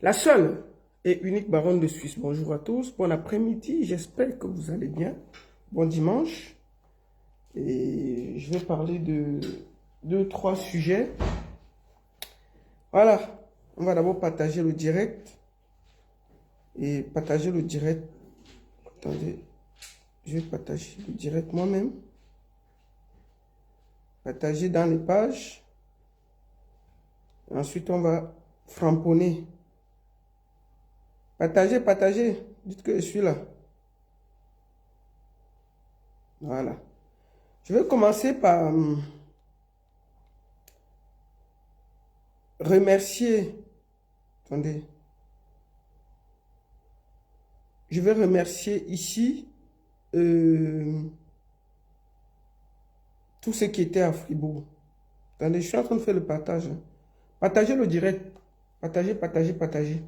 La seule et unique baronne de Suisse. Bonjour à tous, bon après-midi, j'espère que vous allez bien. Bon dimanche. Et je vais parler de 2-3 sujets. Voilà, on va d'abord partager le direct. Et partager le direct. Attendez, je vais partager le direct moi-même. Partager dans les pages. Ensuite, on va framponner. Partagez, partagez. Dites que je suis là. Voilà. Je vais commencer par remercier. Attendez. Je vais remercier ici tous ceux qui étaient à Fribourg. Attendez, je suis en train de faire le partage. Partagez le direct. Partagez, partagez, partagez.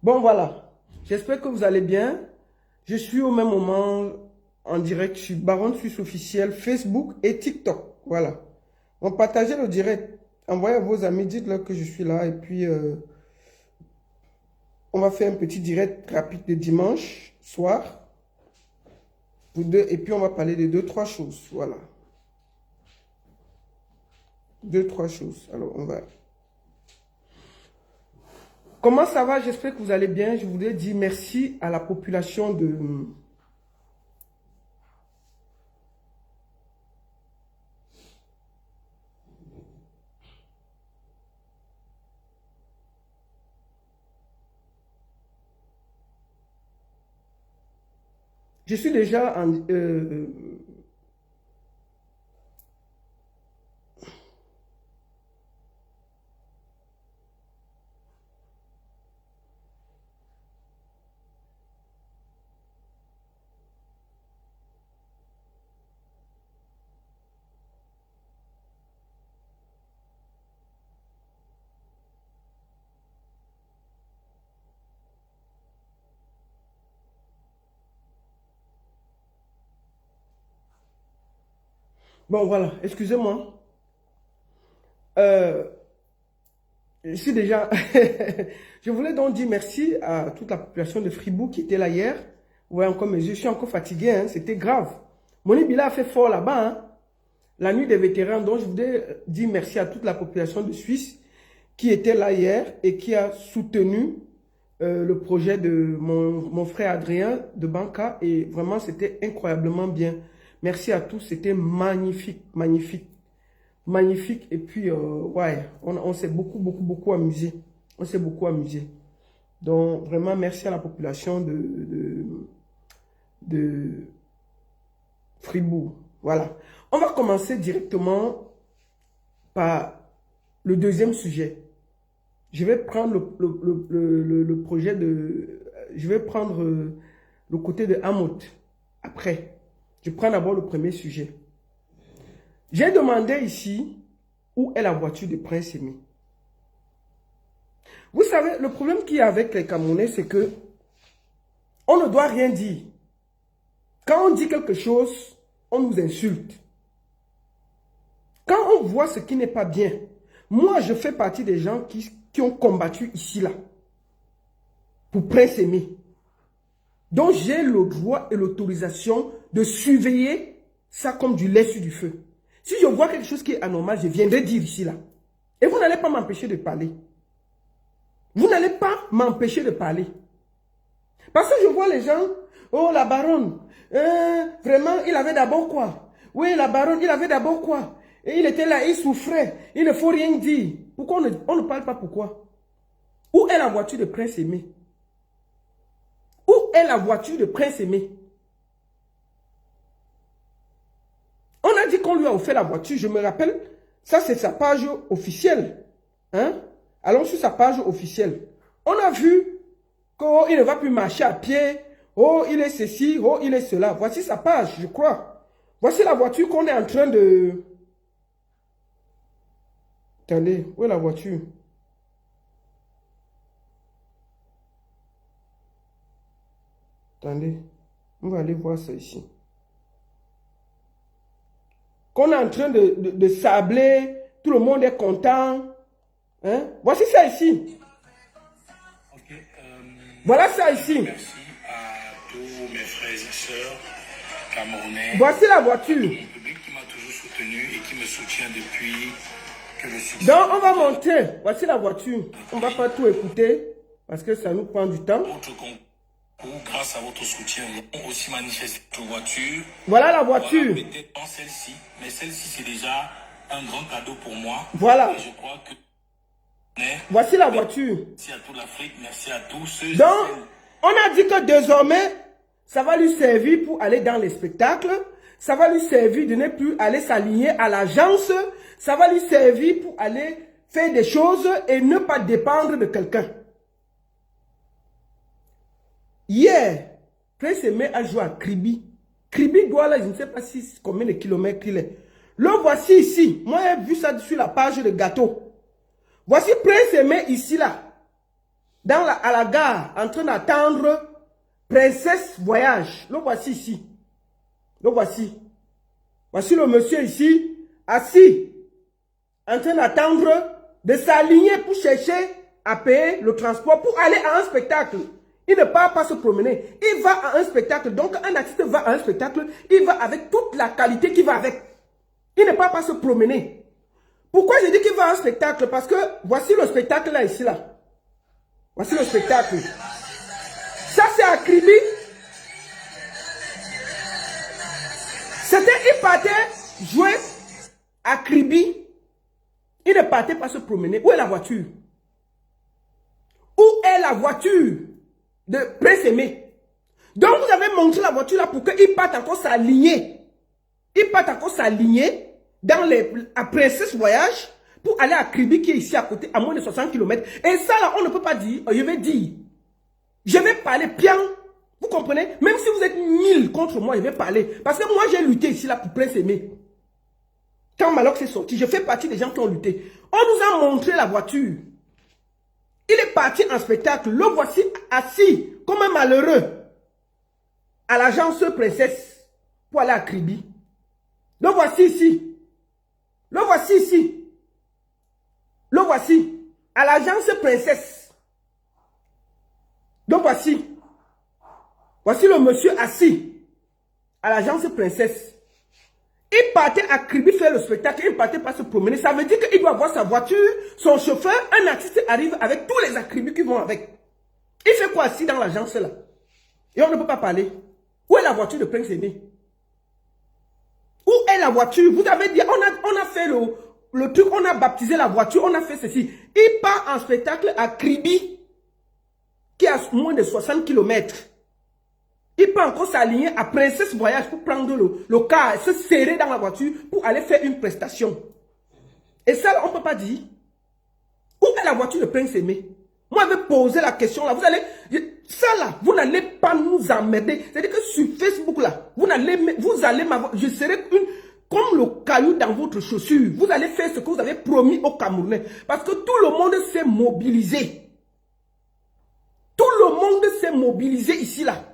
Bon, voilà. J'espère que vous allez bien. Je suis au même moment en direct sur Baronne Suisse officiel, Facebook et TikTok. Voilà. Donc, partagez le direct. Envoyez à vos amis, dites-leur que je suis là. Et puis, on va faire un petit direct rapide de dimanche soir. Vous deux, et puis, on va parler de 2-3 choses. Voilà. 2-3 choses. Alors, on va... Comment ça va? J'espère que vous allez bien. Je voulais dire merci à la population de... Je suis déjà en... Bon, voilà. Excusez-moi. Je suis déjà... Je voulais donc dire merci à toute la population de Fribourg qui était là hier. Vous voyez encore mes yeux, je suis encore fatigué, hein, c'était grave. Moni Bila a fait fort là-bas, hein, la nuit des vétérans. Donc je voulais dire merci à toute la population de Suisse qui était là hier et qui a soutenu le projet de mon frère Adrien de Banca. Et vraiment, c'était incroyablement bien. Merci à tous, c'était magnifique, magnifique. Magnifique. Et puis, ouais, on s'est beaucoup amusé. On s'est beaucoup amusé. Donc, vraiment, merci à la population de Fribourg. Voilà. On va commencer directement par le deuxième sujet. Je vais prendre le projet de... Je vais prendre le côté de Hamout. Après, je prends d'abord le premier sujet. J'ai demandé ici où est la voiture de Prince Aimé. Vous savez, le problème qu'il y a avec les Camerounais, c'est que on ne doit rien dire. Quand on dit quelque chose, on nous insulte. Quand on voit ce qui n'est pas bien, moi je fais partie des gens qui ont combattu ici là pour Prince Aimé. Donc j'ai le droit et l'autorisation de surveiller ça comme du lait sur du feu. Si je vois quelque chose qui est anormal, je viendrai dire ici là. Et vous n'allez pas m'empêcher de parler. Vous n'allez pas m'empêcher de parler. Parce que je vois les gens, oh la baronne, vraiment il avait d'abord quoi? Oui la baronne, il avait d'abord quoi? Et il était là, il souffrait, il ne faut rien dire. Pourquoi on ne parle pas pourquoi? Où est la voiture de Prince Aimé? Où est la voiture de Prince Aimé? On a dit qu'on lui a offert la voiture, je me rappelle, ça c'est sa page officielle. Hein? Allons sur sa page officielle. On a vu qu'il ne va plus marcher à pied. Oh, il est ceci, oh, il est cela. Voici sa page, je crois. Voici la voiture qu'on est en train de... Attendez, où est la voiture? Attendez, on va aller voir ça ici. Qu'on est en train de sabler, tout le monde est content. Hein? Voici ça ici. Voilà ça ici. Merci à tous mes frères et sœurs camerounais. Voici la voiture. Mon public qui m'a toujours soutenu et qui me soutient depuis que le succès. Donc, on va monter. Voici la voiture. On ne va pas tout écouter parce que ça nous prend du temps. Votre concours, grâce à votre soutien, nous avons aussi manifesté votre voiture. Voilà la voiture. Voilà, peut-être pas celle-ci, mais celle-ci, c'est déjà un grand cadeau pour moi. Voilà. Et je crois que... Voici la voiture. Merci à toute l'Afrique, merci à tous ceux. Donc, on a dit que désormais, ça va lui servir pour aller dans les spectacles. Ça va lui servir de ne plus aller s'aligner à l'agence. Ça va lui servir pour aller faire des choses et ne pas dépendre de quelqu'un. Hier, Prince Aimé a joué à Kribi. Kribi doit là, je ne sais pas combien de kilomètres il est. Le voici ici. Moi, j'ai vu ça sur la page de gâteau. Voici Prince Aimé ici là. À la gare, en train d'attendre Princesse Voyage. Le voici ici. Le voici. Voici le monsieur ici, assis, en train d'attendre de s'aligner pour chercher à payer le transport pour aller à un spectacle. Il ne part pas se promener. Il va à un spectacle. Donc, un artiste va à un spectacle. Il va avec toute la qualité qui va avec. Il ne part pas se promener. Pourquoi je dis qu'il va à un spectacle? Parce que voici le spectacle là, ici, là. Voici le spectacle. Ça, c'est à Kribi. Il partait jouer à Kribi. Il ne partait pas se promener. Où est la voiture? Où est la voiture de Prince Aimé? Donc, vous avez montré la voiture là pour qu'il parte encore s'aligner. Il part encore s'aligner dans à Princesse Voyage pour aller à Kribi qui est ici à côté, à moins de 60 km. Et ça là, on ne peut pas dire, je vais dire. Je vais parler bien. Vous comprenez? Même si vous êtes 1000 contre moi, je vais parler. Parce que moi, j'ai lutté ici là pour Prince Aimé. Quand Malox est sorti, je fais partie des gens qui ont lutté. On nous a montré la voiture. Il est parti en spectacle. Le voici assis comme un malheureux à l'agence Princesse pour aller à Kribi. Le voici ici. Le voici ici. Le voici à l'agence Princesse. Donc voici. Voici le monsieur assis à l'agence Princesse. Il partait à Kribi faire le spectacle, il ne partait pas se promener. Ça veut dire qu'il doit avoir sa voiture, son chauffeur, un artiste arrive avec tous les acribis qui vont avec. Il fait quoi assis dans l'agence là? Et on ne peut pas parler. Où est la voiture de Prince Aimé? Où est la voiture? Vous avez dit, on a fait le truc, on a baptisé la voiture, on a fait ceci. Il part en spectacle à Kribi, qui est à moins de 60 km. Il peut encore s'aligner à Princesse Voyage pour prendre le car, se serrer dans la voiture pour aller faire une prestation. Et ça, on ne peut pas dire. Où est la voiture de Prince Aimé? Moi, je vais poser la question là. Vous allez, ça là, vous n'allez pas nous emmerder. C'est-à-dire que sur Facebook là, vous allez m'avoir, je serai comme le caillou dans votre chaussure. Vous allez faire ce que vous avez promis aux Camerounais. Parce que tout le monde s'est mobilisé. Tout le monde s'est mobilisé ici là.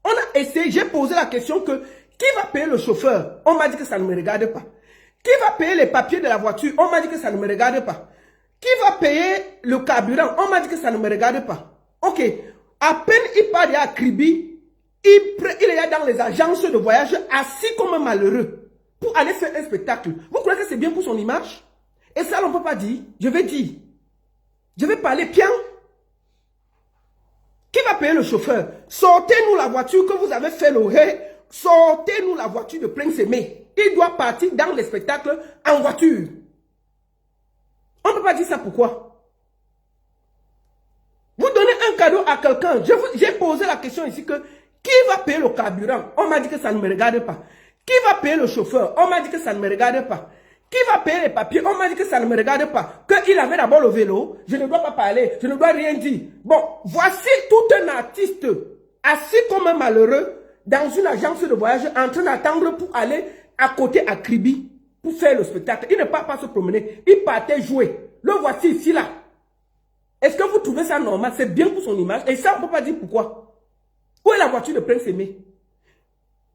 On a essayé, j'ai posé la question que qui va payer le chauffeur? On m'a dit que ça ne me regarde pas. Qui va payer les papiers de la voiture? On m'a dit que ça ne me regarde pas. Qui va payer le carburant? On m'a dit que ça ne me regarde pas. Ok, à peine il part à Kribi, il est dans les agences de voyage assis comme un malheureux pour aller faire un spectacle. Vous croyez que c'est bien pour son image? Et ça, on ne peut pas dire. Je vais dire. Je vais parler bien. Qui va payer le chauffeur? Sortez-nous la voiture que vous avez fait le ré. Sortez-nous la voiture de Prince Aimé. Il doit partir dans les spectacles en voiture. On ne peut pas dire ça pourquoi? Vous donnez un cadeau à quelqu'un. J'ai posé la question ici que qui va payer le carburant? On m'a dit que ça ne me regarde pas. Qui va payer le chauffeur? On m'a dit que ça ne me regarde pas. Qui va payer les papiers? On m'a dit que ça ne me regarde pas. Qu'il avait d'abord le vélo, je ne dois pas parler, je ne dois rien dire. Bon, voici tout un artiste assis comme un malheureux dans une agence de voyage en train d'attendre pour aller à côté à Kribi pour faire le spectacle. Il ne part pas se promener, il partait jouer. Le voici ici là. Est-ce que vous trouvez ça normal? C'est bien pour son image. Et ça, on ne peut pas dire pourquoi. Où est la voiture de Prince Aimé?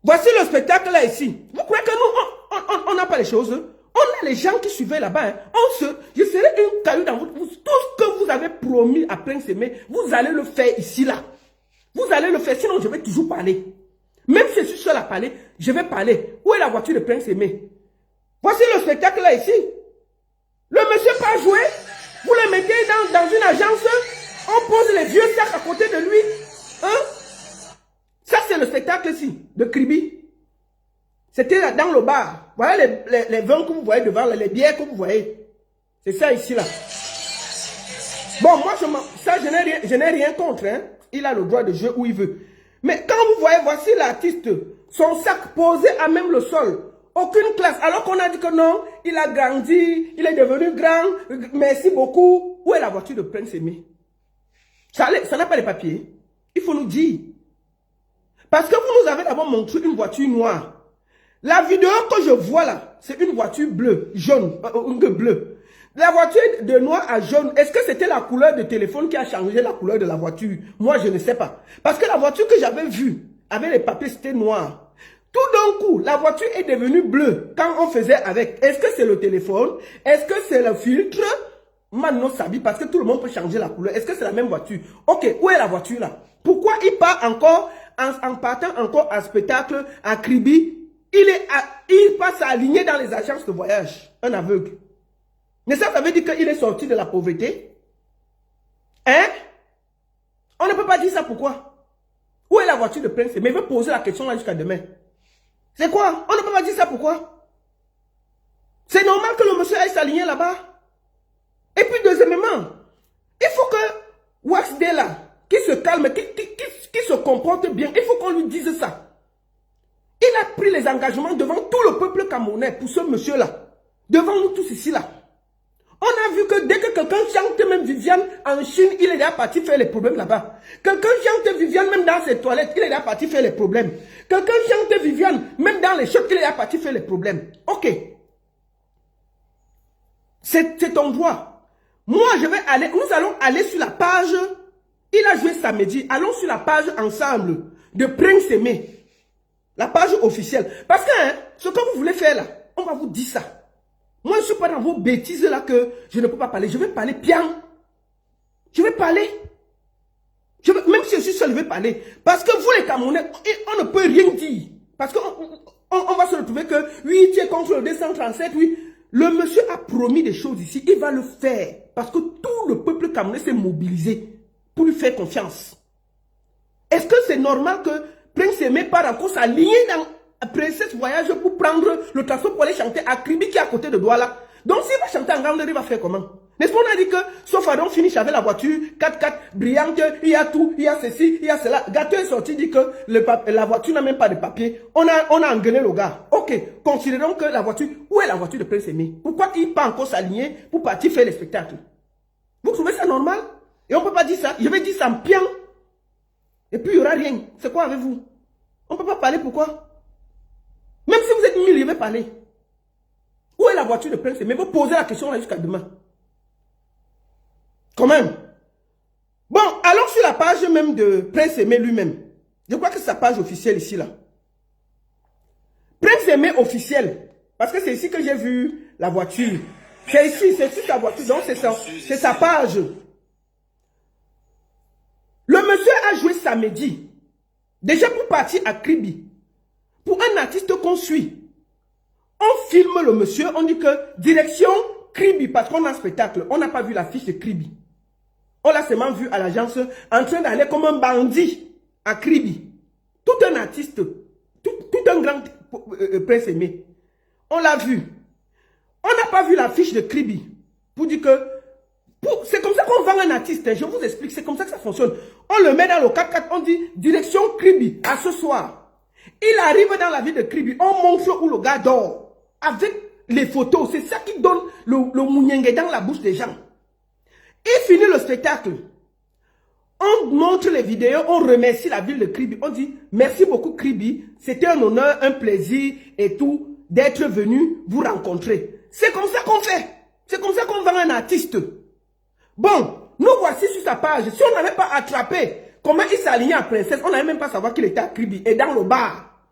Voici le spectacle là ici. Vous croyez que nous, on n'a pas les choses? On a les gens qui suivaient là-bas. Hein. Je serai une caillou dans votre bouche. Tout ce que vous vous avez promis à Prince Aimé, vous allez le faire ici, là. Vous allez le faire, sinon je vais toujours parler. Même si je suis seul à parler, je vais parler. Où est la voiture de Prince Aimé? Voici le spectacle là, ici. Le monsieur pas joué. Vous le mettez dans une agence. On pose les vieux sacs à côté de lui. Hein? Ça, c'est le spectacle ici, de Kribi. C'était dans le bar. Voilà les vins que vous voyez devant, les bières que vous voyez. C'est ça ici, là. Bon, moi, je n'ai rien contre. Hein. Il a le droit de jouer où il veut. Mais quand vous voyez, voici l'artiste, son sac posé à même le sol. Aucune classe. Alors qu'on a dit que non, il a grandi, il est devenu grand. Merci beaucoup. Où est la voiture de Prince Aimé? Ça n'a pas les papiers. Il faut nous dire. Parce que vous nous avez d'abord montré une voiture noire. La vidéo que je vois là, c'est une voiture bleue, jaune, bleue. La voiture de noir à jaune, est-ce que c'était la couleur de téléphone qui a changé la couleur de la voiture? Moi, je ne sais pas. Parce que la voiture que j'avais vue, avec les papiers, c'était noir. Tout d'un coup, la voiture est devenue bleue quand on faisait avec. Est-ce que c'est le téléphone? Est-ce que c'est le filtre? Maintenant, Sabi, parce que tout le monde peut changer la couleur. Est-ce que c'est la même voiture? Ok, où est la voiture là? Pourquoi il part encore, en partant encore à spectacle, à Kribi? Il passe à aligner dans les agences de voyage. Un aveugle. Mais ça veut dire qu'il est sorti de la pauvreté? Hein? On ne peut pas dire ça, pourquoi? Où est la voiture de Prince? Mais il veut poser la question là jusqu'à demain. C'est quoi? On ne peut pas dire ça, pourquoi? C'est normal que le monsieur aille s'aligner là-bas. Et puis deuxièmement, il faut que Waxday là, qui se calme, qui se comporte bien, il faut qu'on lui dise ça. Il a pris les engagements devant tout le peuple camerounais pour ce monsieur-là. Devant nous tous ici là. On a vu que dès que quelqu'un chante, même Viviane en Chine, il est déjà parti faire les problèmes là-bas. Quelqu'un chante Viviane même dans ses toilettes, il est déjà parti faire les problèmes. Quelqu'un chante Viviane même dans les shops, il est déjà parti faire les problèmes. Ok. C'est ton droit. Moi, nous allons aller sur la page, il a joué samedi, allons sur la page ensemble de Prince Aimé. La page officielle. Parce que hein, ce que vous voulez faire là, on va vous dire ça. Moi, je ne suis pas dans vos bêtises là que je ne peux pas parler. Je vais parler bien. Je vais parler. Même si je suis seul, je vais parler. Parce que vous les Camerounais, on ne peut rien dire. Parce qu'on va se retrouver que, oui, tu es contre le 237, oui. Le monsieur a promis des choses ici. Il va le faire. Parce que tout le peuple camerounais s'est mobilisé pour lui faire confiance. Est-ce que c'est normal que Prince Aimé part encore s'aligner dans Princesse Voyage pour prendre le transport pour aller chanter à Kribi qui est à côté de Douala? Donc s'il va chanter en grandeur, il va faire comment? N'est-ce pas, on a dit que sauf Adon finish avec la voiture 4x4 brillante, il y a tout, il y a ceci, il y a cela. Gâteau est sorti, dit que la voiture n'a même pas de papier. On a engueulé le gars. Ok, considérons que la voiture, où est la voiture de Prince Aimé? Pourquoi il part encore s'aligner pour partir faire les spectacles? Vous trouvez ça normal? Et on ne peut pas dire ça. Je vais dire ça en pian. Et puis il n'y aura rien. C'est quoi avec vous? On ne peut pas parler, pourquoi? Même si vous êtes 1000, je vais parler. Où est la voiture de Prince Aimé? Vous posez la question là jusqu'à demain. Quand même. Bon, allons sur la page même de Prince Aimé lui-même. Je crois que c'est sa page officielle ici là. Prince Aimé officiel. Parce que c'est ici que j'ai vu la voiture. C'est ici sa voiture. Donc c'est sa page. Le monsieur a joué samedi. Déjà pour partir à Kribi. Pour un artiste qu'on suit. On filme le monsieur, on dit que direction Kribi, parce qu'on a un spectacle. On n'a pas vu l'affiche de Kribi. On l'a seulement vu à l'agence en train d'aller comme un bandit à Kribi. Tout un artiste, tout un grand Prince Aimé. On l'a vu. On n'a pas vu l'affiche de Kribi. Pour dire que c'est comme ça qu'on vend un artiste. Je vous explique, c'est comme ça que ça fonctionne. On le met dans le 4x4, on dit direction Kribi, à ce soir. Il arrive dans la ville de Kribi, on montre où le gars dort. Avec les photos, c'est ça qui donne le mouniengue dans la bouche des gens. Il finit le spectacle. On montre les vidéos, on remercie la ville de Kribi. On dit merci beaucoup Kribi, c'était un honneur, un plaisir et tout d'être venu vous rencontrer. C'est comme ça qu'on fait. C'est comme ça qu'on vend un artiste. Bon, nous voici sur sa page. Si on n'avait pas attrapé comment il s'alignait à Princesse, on n'allait même pas savoir qu'il était à Kribi et dans le bar.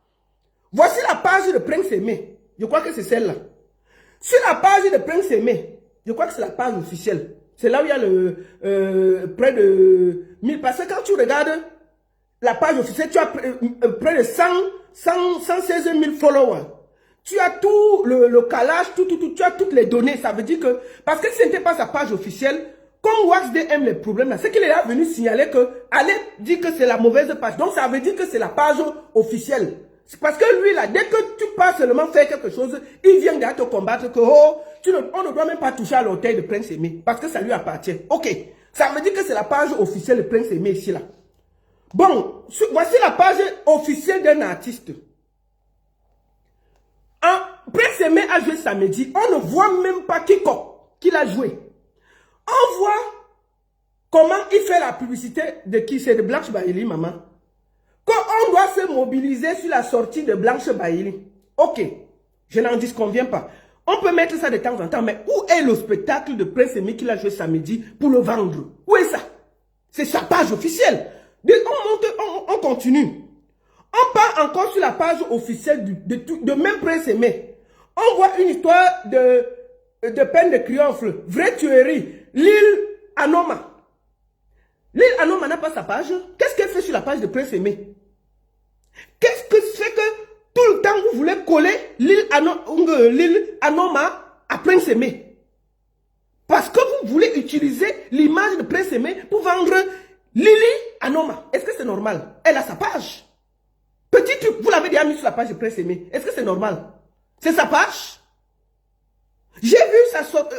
Voici la page de Prince Aimé. Je crois que c'est celle-là. Sur la page de Prince Aimé, je crois que c'est la page officielle. C'est là où il y a près de 1000. Parce que quand tu regardes la page officielle, tu as près de 116 000 followers. Tu as tout le calage, tu as toutes les données. Ça veut dire que, parce que si ce n'était pas sa page officielle, comme WaxD aime les problèmes là, c'est qu'il est là venu signaler que, allez dire que c'est la mauvaise page. Donc ça veut dire que c'est la page officielle. C'est parce que lui là, dès que tu pars seulement faire quelque chose, il vient de te combattre que, oh, on ne doit même pas toucher à l'orteil de Prince Aimé, parce que ça lui appartient. Ok, ça veut dire que c'est la page officielle de Prince Aimé ici là. Bon, voici la page officielle d'un artiste. Prince Aimé a joué samedi, on ne voit même pas qu'il a joué. On voit comment il fait la publicité de qui? C'est de Blanche Baïli, maman. Quand on doit se mobiliser sur la sortie de Blanche Baïli. Ok, je n'en disconviens pas. On peut mettre ça de temps en temps, mais où est le spectacle de Prince Aimé qu'il a joué samedi pour le vendre? Où est ça? C'est sa page officielle. On continue. On part encore sur la page officielle de même Prince Aimé. On voit une histoire de peine de triomphe, vraie tuerie, l'île Anoma. L'île Anoma n'a pas sa page. Qu'est-ce qu'elle fait sur la page de Prince Aimé? Qu'est-ce que c'est que tout le temps vous voulez coller l'île Anoma à Prince Aimé? Parce que vous voulez utiliser l'image de Prince Aimé pour vendre Lily Anoma. Est-ce que c'est normal? Elle a sa page. Petit truc, vous l'avez déjà mis sur la page de Prince Aimé. Est-ce que c'est normal? C'est sa page? J'ai vu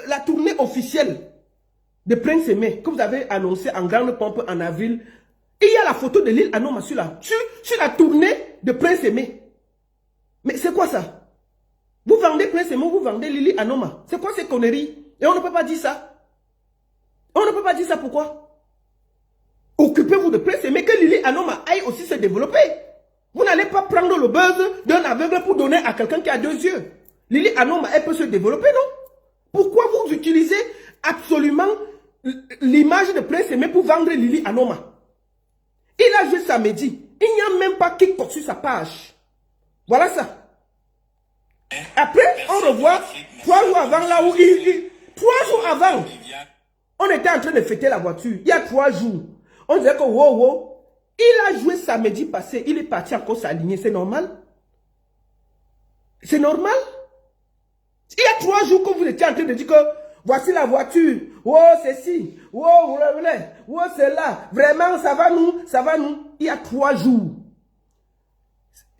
la tournée officielle de Prince Aimé que vous avez annoncé en grande pompe en avril. Et il y a la photo de l'île Anoma sur la tournée de Prince Aimé. Mais c'est quoi ça? Vous vendez Prince Aimé, vous vendez Lily Anoma. C'est quoi ces conneries? Et on ne peut pas dire ça. On ne peut pas dire ça, pourquoi? Occupez-vous de Prince Aimé, que Lily Anoma aille aussi se développer. Vous n'allez pas prendre le buzz d'un aveugle pour donner à quelqu'un qui a deux yeux. Lily Anoma, elle peut se développer, non? Pourquoi vous utilisez absolument l'image de Prince Aimé pour vendre Lily Anoma? Il a joué samedi. Il n'y a même pas quiconque sur sa page. Voilà ça. Après, on revoit 3 jours avant là où 3 jours avant, on était en train de fêter la voiture. Il y a 3 jours. On disait que wow. Il a joué samedi passé. Il est parti encore s'aligner. C'est normal? C'est normal? Il y a 3 jours que vous étiez en train de dire que voici la voiture. Oh, c'est ci. Oh, c'est là. Vraiment, ça va nous. Il y a 3 jours.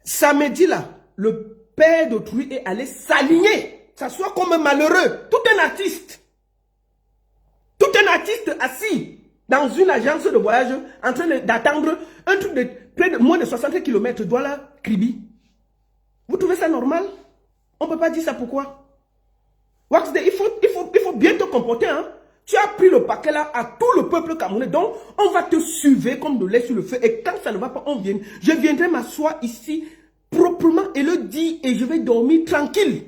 Samedi là, le père d'autrui est allé s'aligner. Ça soit comme un malheureux. Tout un artiste assis dans une agence de voyage en train d'attendre un truc de près de moins de 60 km Douala, Kribi. Vous trouvez ça normal? On ne peut pas dire ça, pourquoi? WaxD, il faut bien te comporter, hein. Tu as pris le paquet là à tout le peuple camerounais. Donc, on va te suivre comme de lait sur le feu. Et quand ça ne va pas, je viendrai m'asseoir ici proprement et le dire et je vais dormir tranquille.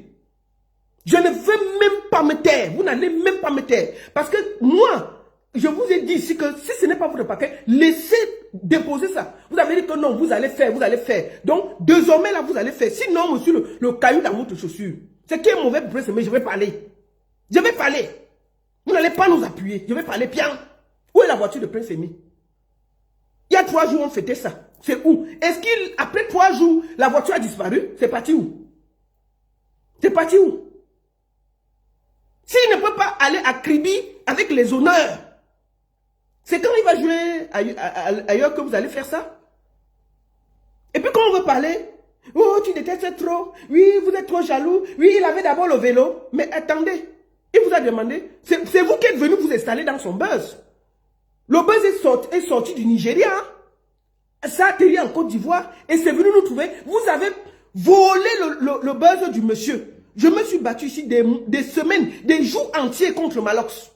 Je ne veux même pas me taire. Vous n'allez même pas me taire. Parce que moi, je vous ai dit ici que si ce n'est pas votre paquet, laissez déposer ça. Vous avez dit que non, vous allez faire. Donc, désormais là, vous allez faire. Sinon, monsieur, le caillou dans votre chaussure. C'est qui est mauvais pour Prince Aimé, je vais parler. Vous n'allez pas nous appuyer. Je vais parler bien. Où est la voiture de Prince Aimé? Il y a 3 jours, on fêtait ça. C'est où? Est-ce qu'après 3 jours, la voiture a disparu? C'est parti où? S'il ne peut pas aller à Kribi avec les honneurs, c'est quand il va jouer ailleurs que vous allez faire ça? Et puis quand on veut parler, oh, tu détestes trop, oui, vous êtes trop jaloux, oui, il avait d'abord le vélo, mais attendez, il vous a demandé, c'est vous qui êtes venu vous installer dans son buzz. Le buzz est sorti du Nigeria, ça a atterri en Côte d'Ivoire, et c'est venu nous trouver, vous avez volé le buzz du monsieur. Je me suis battu ici des semaines, des jours entiers contre Malox.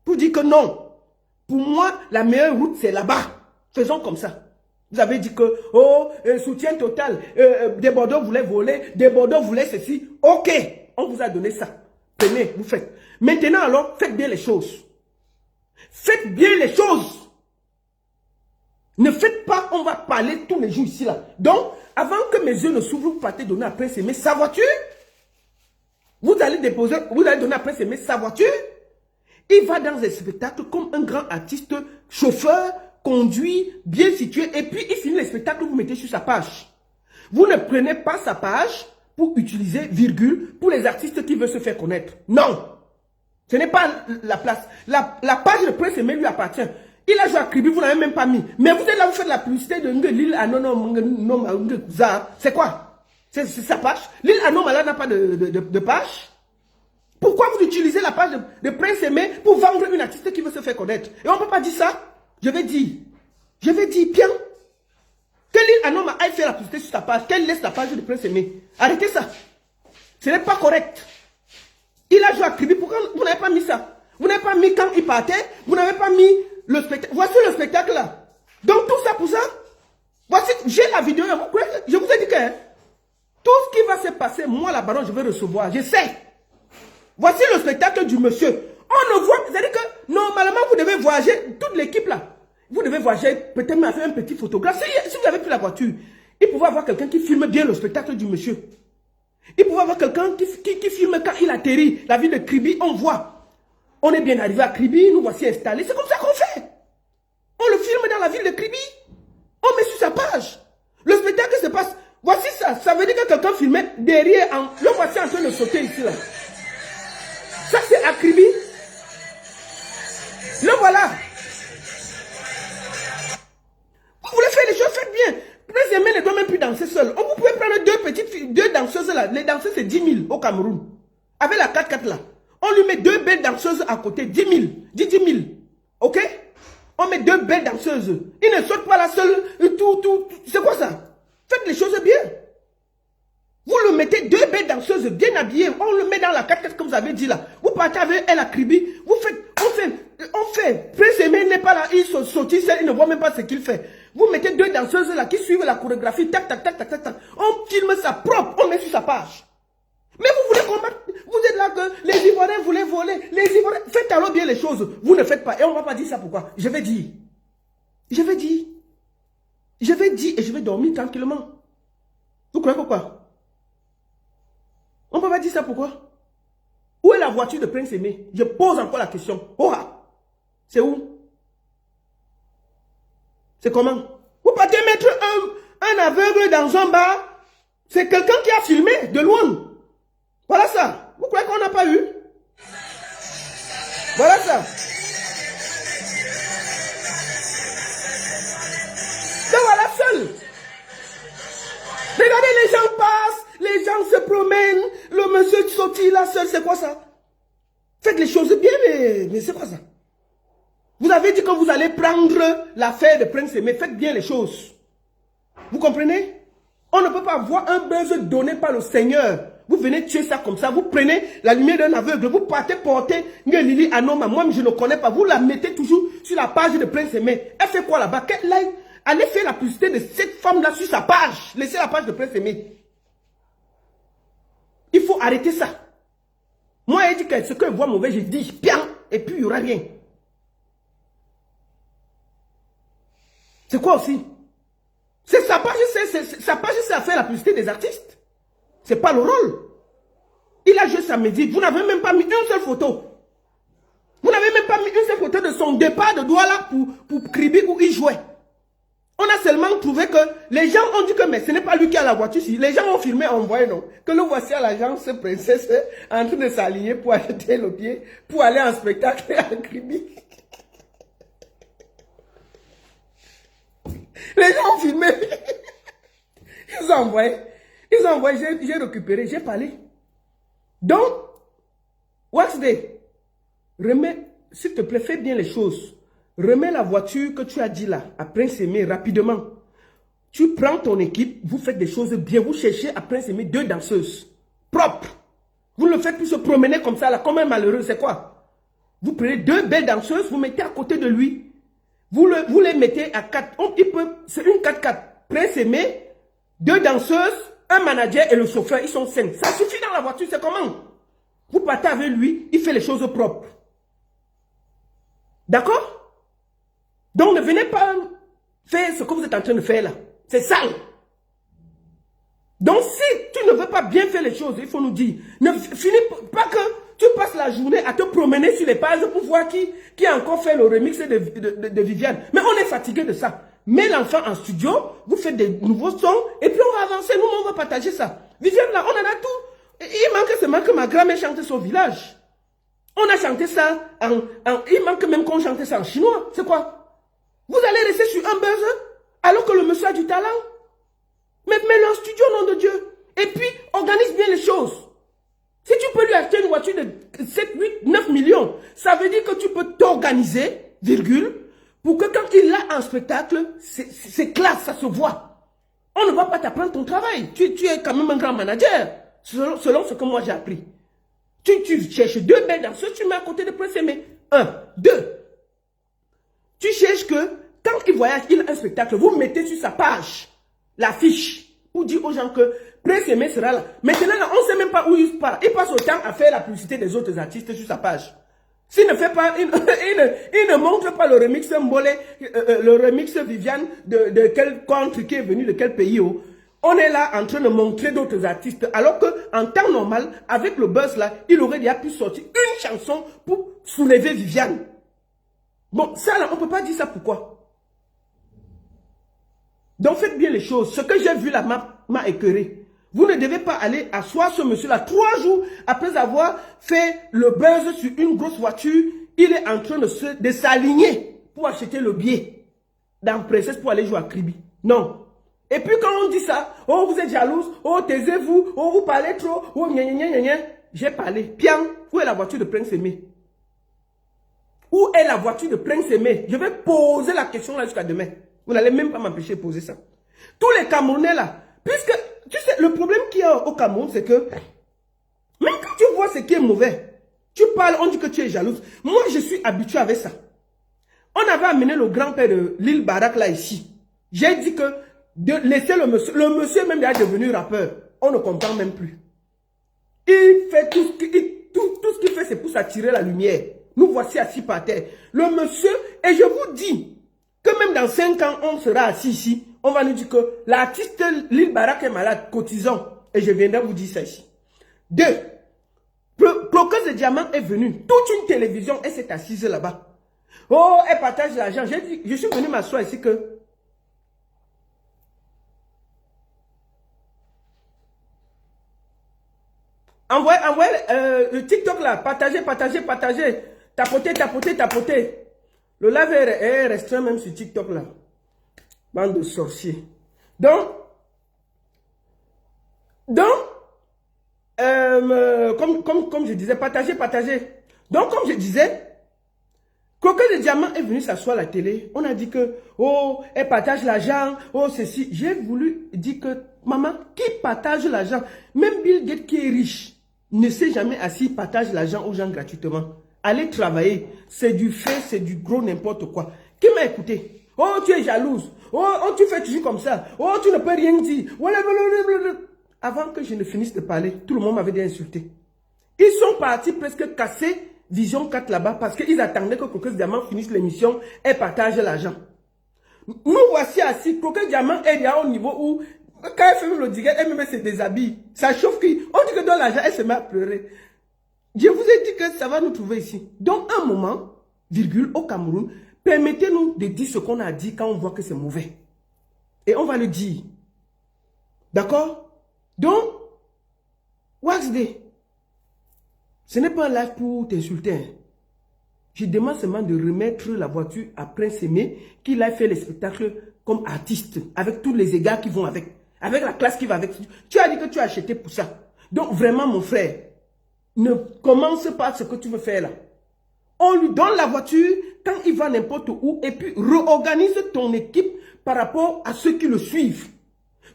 Pour dire que non. Pour moi, la meilleure route, c'est là-bas. Faisons comme ça. Vous avez dit que, oh, soutien total, des Bordeaux voulaient voler, des Bordeaux voulaient ceci. Ok, on vous a donné ça. Tenez, vous faites. Maintenant alors, faites bien les choses. Faites bien les choses. Ne faites pas, on va parler tous les jours ici là. Donc, avant que mes yeux ne s'ouvrent, vous partez donner à Prince Aimé sa voiture. Vous allez donner à Prince Aimé sa voiture. Il va dans un spectacle comme un grand artiste, chauffeur, conduit, bien situé, et puis il finit le spectacle, vous mettez sur sa page. Vous ne prenez pas sa page pour utiliser virgule pour les artistes qui veulent se faire connaître. Non. Ce n'est pas la place. La page de Prince Aimé lui appartient. Il a joué à Kribi, vous n'avez même pas mis. Mais vous êtes là, vous faites la publicité de Lil Anom. C'est quoi? C'est sa page. Lil Anom là n'a pas de page. Pourquoi vous utilisez la page de Prince Aimé pour vendre une artiste qui veut se faire connaître? Et on ne peut pas dire ça. Je vais dire bien. Que Lil Anom aille faire la publicité sur sa page, qu'elle laisse la page de Prince Aimé. Arrêtez ça. Ce n'est pas correct. Il a joué à Kribi, pourquoi vous n'avez pas mis ça? Vous n'avez pas mis quand il partait, vous n'avez pas mis le spectacle. Voici le spectacle là. Donc tout ça pour ça. Voici, j'ai la vidéo. Je vous ai dit que tout ce qui va se passer, moi la baronne, je vais recevoir. Je sais. Voici le spectacle du monsieur. On ne voit, c'est-à-dire que normalement vous devez voyager, toute l'équipe là. Vous devez voyager, peut-être même faire un petit photographe. Si vous avez pris la voiture, il pouvait avoir quelqu'un qui filme bien le spectacle du monsieur. Il pouvait avoir quelqu'un qui filme quand il atterrit. La ville de Kribi, on voit. On est bien arrivé à Kribi, nous voici installés. C'est comme ça qu'on fait. On le filme dans la ville de Kribi. On met sur sa page. Le spectacle se passe. Voici ça. Ça veut dire que quelqu'un filmait derrière. Le voici en train de sauter ici là. Ça c'est à Kribi. Le voilà. Vous voulez faire les choses, faites bien. Prince Aimé ne doit même plus danser seul. Vous pouvez prendre deux petites filles, deux danseuses là. Les danseuses c'est 10 000 au Cameroun. Avec la 4x4 là. On lui met deux belles danseuses à côté. 10 000. 10 000. Ok? On met deux belles danseuses. Il ne saute pas là seul. Tout. C'est quoi ça? Faites les choses bien. Vous le mettez deux belles danseuses bien habillées. On le met dans la 4x4 comme vous avez dit là. Vous partez avec elle à Kribi. Vous faites. On fait. Prince Aimé n'est pas là. Il saute seul. Il ne voit même pas ce qu'il fait. Vous mettez deux danseuses là qui suivent la chorégraphie. Tac, tac, tac, tac, tac, tac. On filme ça propre. On met sur sa page. Mais vous voulez combattre. Vous êtes là que les Ivoiriens voulaient voler. Les Ivoiriens. Faites alors bien les choses. Vous ne faites pas. Et on ne va pas dire ça pourquoi. Je vais dire. Et je vais dormir tranquillement. Vous croyez pourquoi? On ne peut pas dire ça pourquoi? Où est la voiture de Prince Aimé? Je pose encore la question. Oh, c'est où? C'est comment? Vous partez mettre un aveugle dans un bar. C'est quelqu'un qui a filmé de loin. Voilà ça. Vous croyez qu'on n'a pas eu? Voilà ça. Donc voilà seul. Regardez, les gens passent, les gens se promènent, le monsieur sorti là seul, c'est quoi ça? Faites les choses bien, mais c'est quoi ça? Vous avez dit que vous allez prendre l'affaire de Prince Aimé, faites bien les choses. Vous comprenez? On ne peut pas avoir un buzz donné par le Seigneur. Vous venez tuer ça comme ça, vous prenez la lumière d'un aveugle, vous partez porter Lili Anoma, moi je ne connais pas, vous la mettez toujours sur la page de Prince Aimé. Elle fait quoi là-bas? Allez faire la publicité de cette femme-là sur sa page. Laissez la page de Prince Aimé. Il faut arrêter ça. Moi, elle dit que ce qu'elle voit mauvais, je dis bien, et puis il n'y aura rien. C'est quoi aussi? C'est sa page, c'est à faire la publicité des artistes. C'est pas le rôle. Il a joué sa musique. Vous n'avez même pas mis une seule photo. Vous n'avez même pas mis une seule photo de son départ de Douala pour Kribi où il jouait. On a seulement trouvé que les gens ont dit que mais ce n'est pas lui qui a la voiture. Les gens ont filmé, envoyé non. Que le voici à l'agence princesse en train de s'aligner pour acheter le pied, pour aller en spectacle à Kribi. Les gens ont filmé. Ils ont envoyé, j'ai récupéré, j'ai parlé. Donc, what's day? Remets, s'il te plaît, fais bien les choses. Remets la voiture que tu as dit là, à Prince Aimé, rapidement. Tu prends ton équipe, vous faites des choses bien. Vous cherchez à Prince Aimé deux danseuses. Propres. Vous ne le faites plus se promener comme ça, là, comme un malheureux. C'est quoi? Vous prenez deux belles danseuses, vous mettez à côté de lui. Vous les mettez à 4. C'est une 4x4. Prince Aimé, deux danseuses, un manager et le chauffeur. Ils sont 5. Ça suffit dans la voiture, c'est comment? Vous partez avec lui, il fait les choses propres. D'accord? Donc ne venez pas faire ce que vous êtes en train de faire là. C'est sale. Donc si tu ne veux pas bien faire les choses, il faut nous dire. Ne finis pas que Tu passes la journée à te promener sur les pages pour voir qui a encore fait le remix de Viviane. Mais on est fatigué de ça. Mets l'enfant en studio, vous faites des nouveaux sons, et puis on va avancer, nous on va partager ça. Viviane là, on en a tout. Il manque seulement que ma grand-mère chante son village. On a chanté ça il manque même qu'on chante ça en chinois. C'est quoi? Vous allez rester sur un buzz alors que le monsieur a du talent. Mais mets-le en studio, nom de Dieu. Et puis, organise bien les choses. Si tu peux lui acheter une voiture de 7, 8, 9 millions, ça veut dire que tu peux t'organiser, virgule, pour que quand il a un spectacle, c'est classe, ça se voit. On ne va pas t'apprendre ton travail. Tu es quand même un grand manager, selon ce que moi j'ai appris. Tu cherches 2 belles danseuses, tu mets à côté de Prince Aimé. 1. 2. Tu cherches que, quand il voyage, il a un spectacle, vous mettez sur sa page l'affiche pour dire aux gens que Prince Aimé sera là. Maintenant, là, on ne sait même pas où il part. Il passe autant à faire la publicité des autres artistes sur sa page. S'il ne fait pas, il ne montre pas le remix Mbolé, le remix Viviane de quel country qui est venu de quel pays. Oh. On est là en train de montrer d'autres artistes. Alors qu'en temps normal, avec le buzz là, il aurait déjà pu sortir une chanson pour soulever Viviane. Bon, ça là, on ne peut pas dire ça pourquoi. Donc faites bien les choses. Ce que j'ai vu là m'a écœuré. Vous ne devez pas aller asseoir ce monsieur-là 3 jours après avoir fait le buzz sur une grosse voiture. Il est en train de s'aligner pour acheter le billet dans Princesse pour aller jouer à Kribi. Non. Et puis quand on dit ça, oh vous êtes jalouse, oh taisez-vous, oh vous parlez trop, oh gna gna gna gna. J'ai parlé. Pian, où est la voiture de Prince Aimé? Où est la voiture de Prince Aimé? Je vais poser la question là jusqu'à demain. Vous n'allez même pas m'empêcher de poser ça. Tous les Camerounais là, puisque, tu sais, le problème qu'il y a au Cameroun, c'est que, même quand tu vois ce qui est mauvais, tu parles, on dit que tu es jalouse. Moi, je suis habitué avec ça. On avait amené le grand-père de Lil Barak là ici. J'ai dit que, de laisser le monsieur même déjà devenu rappeur. On ne comprend même plus. Il fait tout ce qu'il fait, c'est pour s'attirer la lumière. Nous voici assis par terre. Le monsieur, et je vous dis, que même dans 5 ans, on sera assis ici, on va nous dire que l'artiste Lil Barak est malade, cotisons. Et je viendrai vous dire ça ici. 2. Bloqueuse de diamant est venue. Toute une télévision, elle s'est assise là-bas. Oh, elle partage l'argent. J'ai dit, je suis venu m'asseoir ici que... Envoyez le TikTok là, partagez. Tapotez. Le live est restreint même sur TikTok là. Bande de sorciers. Donc, comme je disais, partagez. Donc, comme je disais, Coco de Diamant est venu s'asseoir à la télé. On a dit que, oh, elle partage l'argent, oh, ceci. J'ai voulu dire que, maman, qui partage l'argent? Même Bill Gates qui est riche, ne s'est jamais assis, partage l'argent aux gens gratuitement. Allez travailler. C'est du fait, c'est du gros n'importe quoi. Qui m'a écouté? Oh, tu es jalouse. Oh, tu fais toujours comme ça. Oh, tu ne peux rien dire. Avant que je ne finisse de parler, tout le monde m'avait déjà insulté. Ils sont partis presque casser Vision 4 là-bas parce qu'ils attendaient que Coco Diamant finisse l'émission et partage l'argent. Nous voici assis. Coco Diamant est déjà au niveau où, quand elle fait le diguet, elle me se déshabille. Ça chauffe qui. On dit que dans l'argent, elle se met à pleurer. Je vous ai dit que ça va nous trouver ici. Donc, un moment, virgule, au Cameroun, permettez-nous de dire ce qu'on a dit quand on voit que c'est mauvais. Et on va le dire. D'accord? Donc, Waxday, ce n'est pas un live pour t'insulter. Hein. Je demande seulement de remettre la voiture à Prince Aimé, qu'il a fait les spectacles comme artiste, avec tous les égards qui vont avec la classe qui va avec. Tu as dit que tu as acheté pour ça. Donc, vraiment, mon frère, ne commence pas ce que tu veux faire là. On lui donne la voiture quand il va n'importe où et puis réorganise ton équipe par rapport à ceux qui le suivent.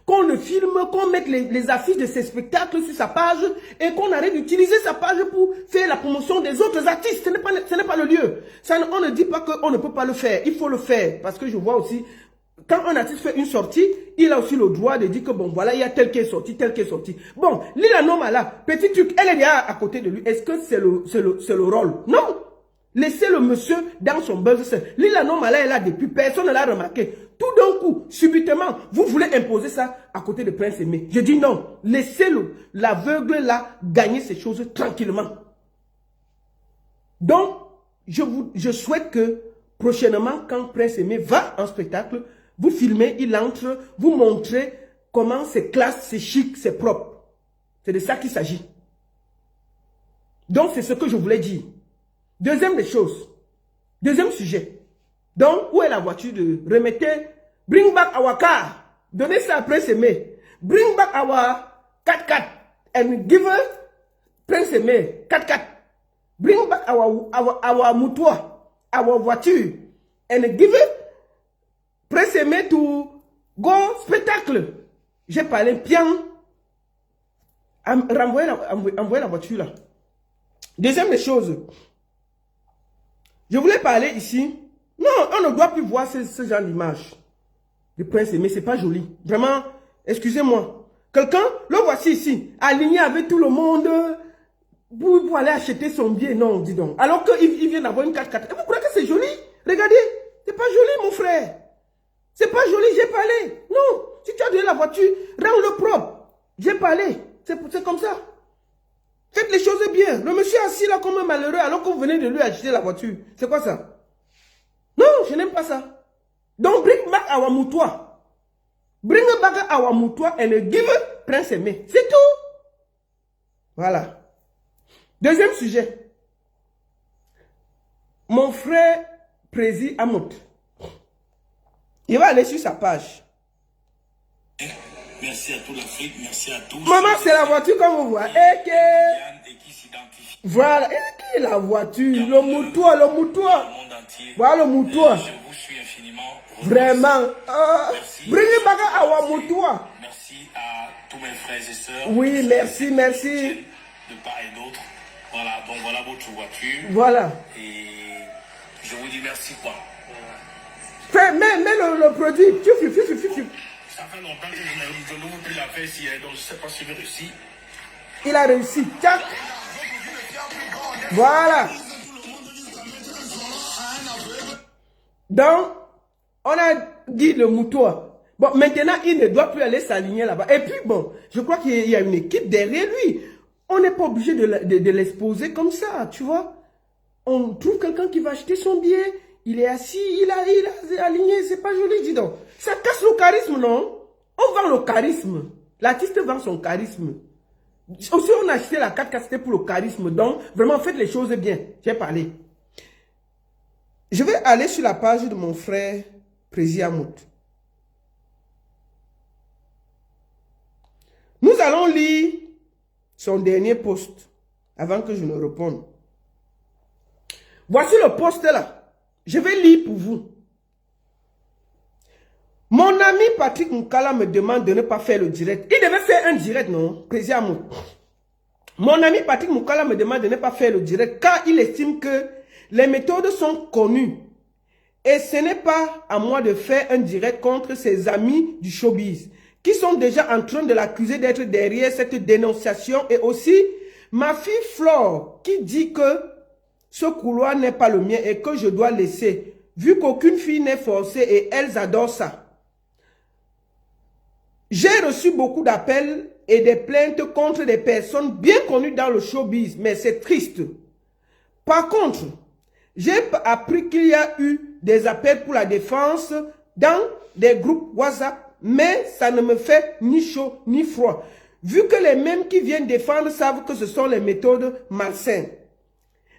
Qu'on le filme, qu'on mette les affiches de ses spectacles sur sa page et qu'on arrête d'utiliser sa page pour faire la promotion des autres artistes. Ce n'est pas le lieu. Ça, on ne dit pas qu'on ne peut pas le faire. Il faut le faire parce que je vois aussi, quand un artiste fait une sortie, il a aussi le droit de dire que bon, voilà, il y a tel qui est sorti, tel qui est sorti. Bon, Lila Noma là, petit truc, elle est déjà à côté de lui. Est-ce que c'est le rôle? Non. Laissez le monsieur dans son buzz. Lila Noma là, elle a depuis, personne ne l'a remarqué. Tout d'un coup, subitement, vous voulez imposer ça à côté de Prince Aimé. Je dis non. Laissez-le, l'aveugle là, gagner ces choses tranquillement. Donc, je souhaite que prochainement, quand Prince Aimé va en spectacle, vous filmez, il entre, vous montrez comment c'est classe, c'est chic, c'est propre. C'est de ça qu'il s'agit. Donc, c'est ce que je voulais dire. Deuxième des choses. Deuxième sujet. Donc, où est la voiture de remettez, bring back our car. Donnez ça à Prince Aimé. Bring back our 4x4 and give Prince Aimé 4x4. Bring back our mutua, our voiture and give Prince Aimé to go spectacle. J'ai parlé bien. Envoyez la voiture là. Deuxième des choses. Je voulais parler ici. Non, on ne doit plus voir ce genre d'image de Prince Aimé. C'est pas joli. Vraiment, excusez-moi. Quelqu'un, le voici ici, aligné avec tout le monde pour aller acheter son billet. Non, dis donc. Alors qu'il vient d'avoir une 4x4. Et vous croyez que c'est joli? Regardez. C'est pas joli, mon frère. C'est pas joli, j'ai parlé. Non, si tu as donné la voiture, rends-le propre. J'ai parlé. C'est comme ça. Faites les choses bien. Le monsieur assis là comme un malheureux alors que vous venez de lui acheter la voiture. C'est quoi ça? Non, je n'aime pas ça. Donc, bring back our mutua. Bring back our mutua and give Prince Aimé. C'est tout. Voilà. Deuxième sujet. Mon frère Prési Amout. Il va aller sur sa page. Merci à toute l'Afrique, merci à tous. Maman, c'est la voiture comme vous voyez. Voilà, et la voiture, le moutoir, le moutoir. Voilà le moutoir. Je vous suis infiniment. Vraiment. Bring back our moutoir. Merci à tous mes frères et sœurs. Oui, merci, merci. De part et d'autre. Voilà, donc voilà votre voiture. Voilà. Et je vous dis merci quoi. Mets le produit. Ça fait longtemps que je ne vous plus la faire ici, donc je ne sais pas si j'ai réussi. Il a réussi. Tac. Voilà. Donc, on a dit le moutoir. Bon, maintenant, il ne doit plus aller s'aligner là-bas. Et puis, bon, je crois qu'il y a une équipe derrière lui. On n'est pas obligé de l'exposer comme ça, tu vois. On trouve quelqu'un qui va acheter son billet. Il est assis, il a aligné, c'est pas joli, dis donc. Ça casse le charisme, non? On vend le charisme. L'artiste vend son charisme. Aussi, on a acheté la 4K, c'était pour le charisme. Donc, vraiment, faites les choses bien. J'ai parlé. Je vais aller sur la page de mon frère Prési Amout. Nous allons lire son dernier post avant que je ne réponde. Voici le post là. Je vais lire pour vous. Mon ami Patrick Moukala me demande de ne pas faire le direct. Il devait faire un direct, non? Prési Amout. Mon ami Patrick Moukala me demande de ne pas faire le direct car il estime que les méthodes sont connues. Et ce n'est pas à moi de faire un direct contre ses amis du showbiz qui sont déjà en train de l'accuser d'être derrière cette dénonciation. Et aussi ma fille Flore qui dit que ce couloir n'est pas le mien et que je dois laisser, vu qu'aucune fille n'est forcée et elles adorent ça. J'ai reçu beaucoup d'appels et des plaintes contre des personnes bien connues dans le showbiz, mais c'est triste. Par contre, j'ai appris qu'il y a eu des appels pour la défense dans des groupes WhatsApp, mais ça ne me fait ni chaud ni froid, vu que les mêmes qui viennent défendre savent que ce sont les méthodes malsaines.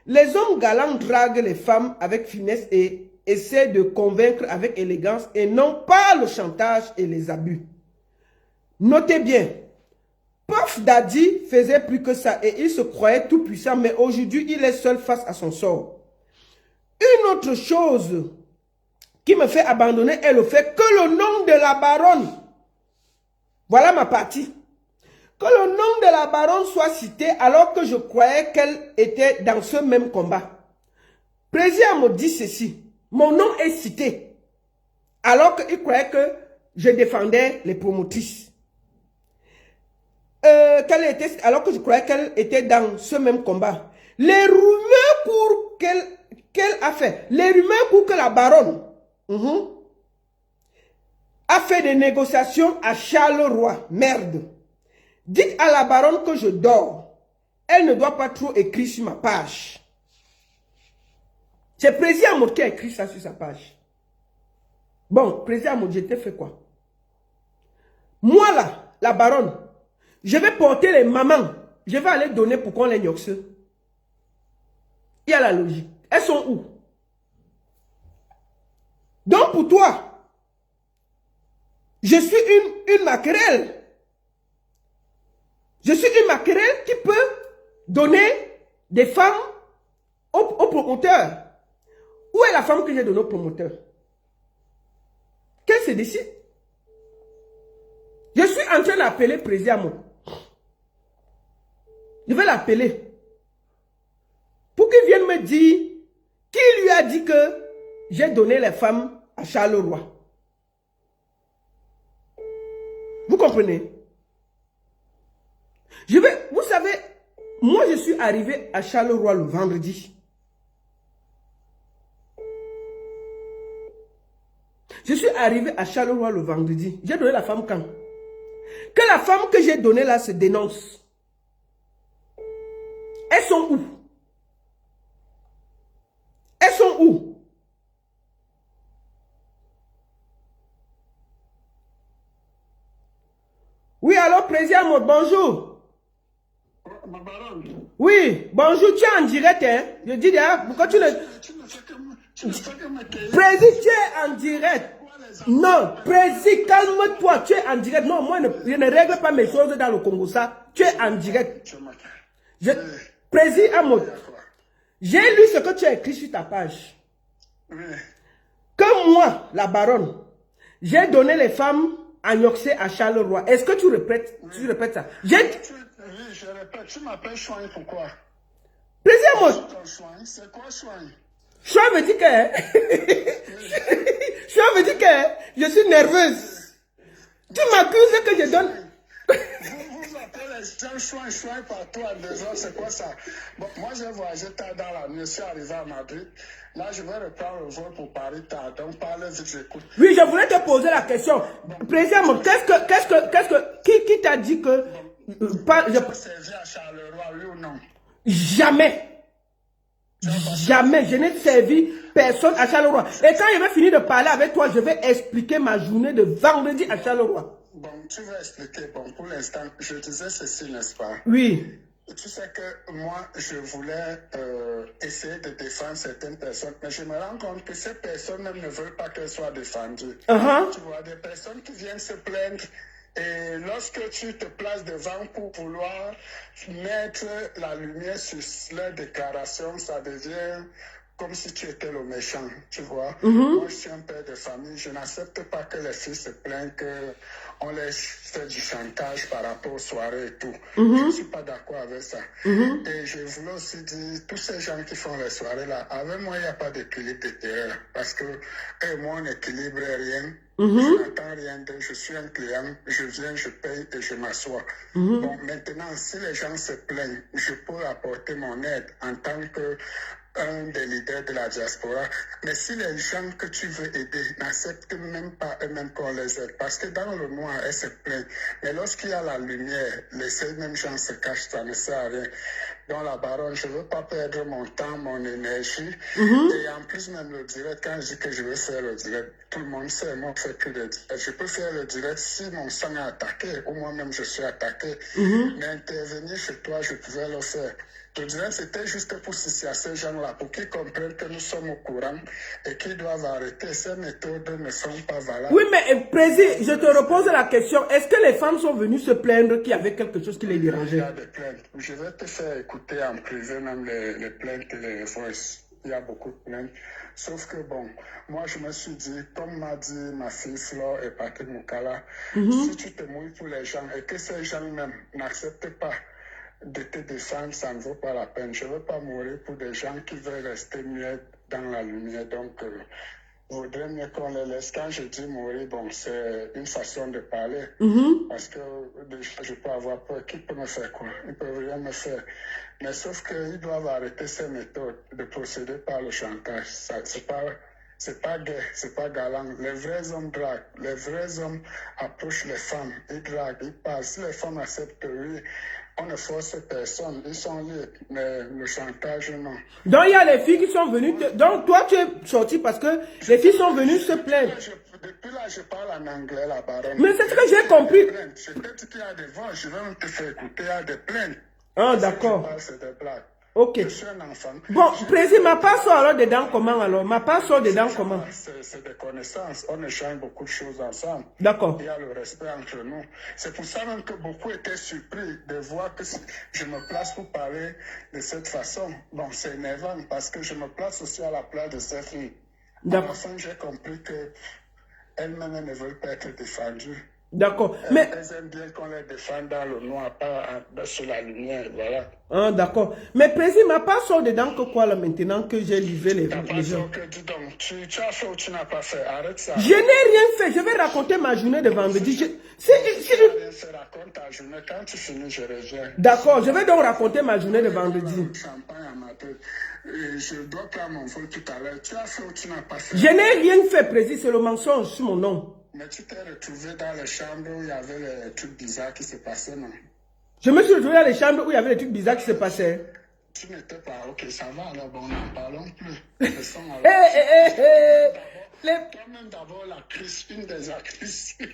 Les hommes galants draguent les femmes avec finesse et essaient de convaincre avec élégance et non pas le chantage et les abus. Notez bien, Puff Daddy faisait plus que ça et il se croyait tout puissant, mais aujourd'hui il est seul face à son sort. Une autre chose qui me fait abandonner est le fait que le nom de la baronne, voilà ma partie, que le nom de la baronne soit cité alors que je croyais qu'elle était dans ce même combat. Président me dit ceci, mon nom est cité alors qu'il croyait que je défendais les promotrices. Alors que je croyais qu'elle était dans ce même combat. Les rumeurs courent qu'elle a fait. Les rumeurs courent que la baronne a fait des négociations à Charleroi. Merde. Dites à la baronne que je dors. Elle ne doit pas trop écrire sur ma page. C'est Président Amod qui a écrit ça sur sa page. Bon, Président Amod, je t'ai fait quoi? Moi là, la baronne, je vais porter les mamans. Je vais aller donner pour qu'on les nyoxe. Il y a la logique. Elles sont où? Donc pour toi, je suis une maquerelle. Je suis une maquerelle qui peut donner des femmes au promoteur. Où est la femme que j'ai donnée au promoteur? Qu'elle se décide? Je suis en train d'appeler Président. Je vais l'appeler. Pour qu'il vienne me dire qui lui a dit que j'ai donné les femmes à Charleroi. Vous comprenez? Vous savez, moi je suis arrivé à Charleroi le vendredi. Je suis arrivé à Charleroi le vendredi. J'ai donné la femme quand? Que la femme que j'ai donnée là se dénonce. Elles sont où? Elles sont où? Oui, alors, Président, bonjour. Ma baronne. Oui, bonjour, tu es en direct, hein? Je dis, pourquoi tu ne... Président, tu es en direct. Non, Président, calme-toi, tu es en direct. Non, moi, je ne règle pas mes choses dans le Congo, ça. Tu es en direct. Président Amod, j'ai lu ce que tu as écrit sur ta page. Que moi, la baronne, j'ai donné les femmes agnoxées à Charleroi. Est-ce que tu répètes ça? Oui, je répète. Tu m'appelles Chouin, pourquoi? Président Amod. C'est quoi Chouin? Chouin veut dire que... Chouin veut dire que je suis nerveuse. Tu m'accuses que je donne... Vous appelez les gens chouin partout à 2 heures, c'est quoi ça? Bon, moi j'ai voyagé tard dans la nuit, je suis arrivé à Madrid. Là, je vais reprendre le vol pour Paris tard, donc parlez vite, j'écoute. Oui, je voulais te poser la question. Président, qui t'a dit que... Tu as servi à Charleroi, oui ou non? Jamais. Jamais. Je n'ai servi personne à Charleroi. Et quand je vais finir de parler avec toi, je vais expliquer ma journée de vendredi à Charleroi. Bon, tu vas expliquer. Bon, pour l'instant, je disais ceci, n'est-ce pas? Oui. Tu sais que moi, je voulais essayer de défendre certaines personnes, mais je me rends compte que ces personnes même ne veulent pas qu'elles soient défendues. Tu vois, des personnes qui viennent se plaindre. Et lorsque tu te places devant pour vouloir mettre la lumière sur leurs déclarations, ça devient comme si tu étais le méchant, tu vois. Moi, je suis un père de famille, je n'accepte pas que les filles se plaignent qu'on les fait du chantage par rapport aux soirées et tout. Je ne suis pas d'accord avec ça. Et je voulais aussi dire, tous ces gens qui font les soirées là, avec moi, il n'y a pas d'équilibre de terrain. Parce que eux et moi, on n'équilibre rien. Je n'attends rien d'eux, je suis un client, je viens, je paye et je m'assois. Bon, maintenant, si les gens se plaignent, je peux apporter mon aide en tant que un des leaders de la diaspora. Mais si les gens que tu veux aider n'acceptent même pas eux-mêmes qu'on les aide, parce que dans le noir, elles se plaignent. Mais lorsqu'il y a la lumière, ces mêmes gens se cachent, ça ne sert à rien. Donc la baronne, je ne veux pas perdre mon temps, mon énergie. Et en plus, même le direct, quand je dis que je veux faire le direct, tout le monde sait, moi, je ne fais plus de direct. Je peux faire le direct si mon sang est attaqué, ou moi-même je suis attaqué. Mais intervenir chez toi, je pouvais le faire. Je dirais c'était juste pour à ces gens-là, pour qu'ils comprennent que nous sommes au courant et qu'ils doivent arrêter. Ces méthodes ne sont pas valables. Oui, mais Président, je te repose la question. Est-ce que les femmes sont venues se plaindre qu'il y avait quelque chose qui les dérangeait? Il y a des plaintes. Je vais te faire écouter en privé même les plaintes et les voices. Il y a beaucoup de plaintes. Sauf que bon, moi je me suis dit, comme m'a dit ma fille Flore et Patrick Moukala, si tu te mouilles pour les gens et que ces gens même n'acceptent pas de te défendre, ça ne vaut pas la peine. Je ne veux pas mourir pour des gens qui veulent rester muets dans la lumière. Donc, je voudrais mieux qu'on les laisse. Quand je dis mourir, bon, c'est une façon de parler. Parce que déjà, je peux avoir peur. Qui peut me faire quoi? Ils ne peuvent rien me faire. Mais sauf qu'ils doivent arrêter ces méthodes de procéder par le chantage. C'est pas gai, c'est pas galant. Les vrais hommes draguent. Les vrais hommes approchent les femmes. Ils draguent, ils parlent. Si les femmes acceptent, oui, on ne force personne. Ils sont libres, mais le chantage, non. Donc, il y a les filles qui sont venues. Donc, toi, tu es sorti parce que les filles sont venues se plaindre. Depuis là, je parle en anglais, la baronne. Mais c'est ce que j'ai compris. Je te dis qu'il y a des voix, je vais même te faire écouter, il y a des plaintes. Ah, d'accord. C'est des blagues. Ok. Je suis un enfant. Bon, président, ma part sort alors dedans comment alors? Ma part sort dedans comment? C'est des connaissances. On échange beaucoup de choses ensemble. D'accord. Il y a le respect entre nous. C'est pour ça même que beaucoup étaient surpris de voir que je me place pour parler de cette façon. Bon, c'est énervant parce que je me place aussi à la place de ces filles. À la fin, j'ai compris que elles-mêmes ne veulent pas être défendues. D'accord. Mais elles aiment bien qu'on les défende dans le noir, pas sur la lumière, voilà. Ah, d'accord. Mais président, ma part sort dedans que quoi là maintenant que j'ai livré les gens? Dis donc, tu as fait ou tu n'as pas fait? Arrête ça. Je n'ai rien fait. Je vais raconter ma journée de vendredi. Raconte ta journée. Quand tu finis, je reviens. D'accord, je vais donc raconter ma journée de vendredi. Je dois prendre mon vol tout à l'heure. Tu as fait ou tu n'as pas fait? Je n'ai rien fait, président. C'est le mensonge sur mon nom. Mais tu t'es retrouvé dans les chambres où il y avait les trucs bizarres qui se passaient, non? Je me suis retrouvé dans les chambres où il y avait des trucs bizarres qui se passaient. Tu n'étais pas... Ok, ça va alors, bon, n'en parlons plus. Toi-même d'abord l'actrice, une des actrices. Les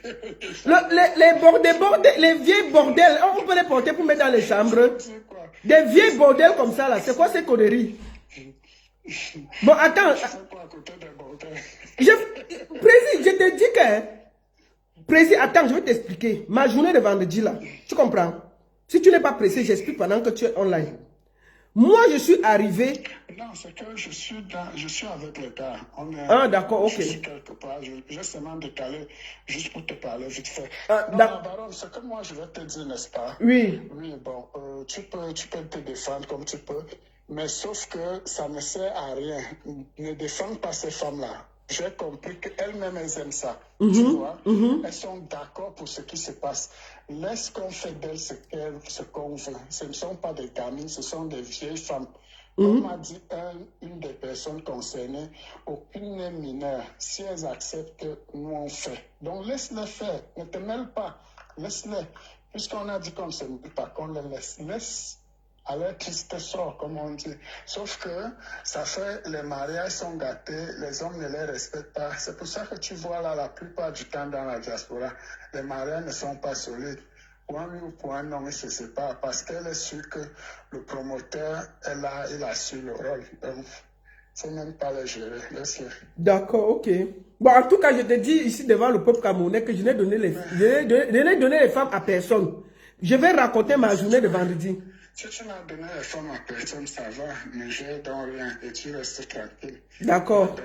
vieilles bordels, on peut les porter pour mettre dans les chambres. Des vieilles bordels comme ça là, c'est quoi ces conneries? Bon, attends. Président, je te dis que... Président, attends, je vais t'expliquer. Ma journée de vendredi là, tu comprends? Si tu n'es pas pressé, j'explique pendant que tu es online. Moi, je suis arrivé... Non, c'est que je suis avec les gars. Ah, d'accord, ok. Je suis quelque part. J'ai seulement décalé juste pour te parler vite fait. Baron, c'est que moi, je vais te dire, n'est-ce pas? Oui. Oui, bon, tu peux te défendre comme tu peux. Mais sauf que ça ne sert à rien. Ne défends pas ces femmes-là. J'ai compris qu'elles-mêmes, elles aiment ça. Tu vois? Elles sont d'accord pour ce qui se passe. Laisse qu'on fait d'elles ce qu'on veut. Ce ne sont pas des gamines, ce sont des vieilles femmes. Comme m'a dit une des personnes concernées, aucune n'est mineure. Si elles acceptent, nous on fait. Donc laisse-les faire. Ne te mêle pas. Laisse-les. Puisqu'on a dit qu'on ne se mêle pas, qu'on les laisse. Laisse à leur triste sort, comme on dit. Sauf que ça fait, les mariages sont gâtés, les hommes ne les respectent pas. C'est pour ça que tu vois là, la plupart du temps dans la diaspora, les mariages ne sont pas solides. Pour un oui ou pour un non, ils se séparent parce qu'elle est sûre que le promoteur est là, il assure le rôle. Donc, il ne faut même pas les gérer. D'accord, ok. Bon, en tout cas, je te dis ici devant le peuple camerounais que je n'ai donné les femmes à personne. Je vais raconter ma journée de vendredi. Si tu n'as donné les femmes à personne, ça va, mais j'ai donc rien et tu restes tranquille. D'accord.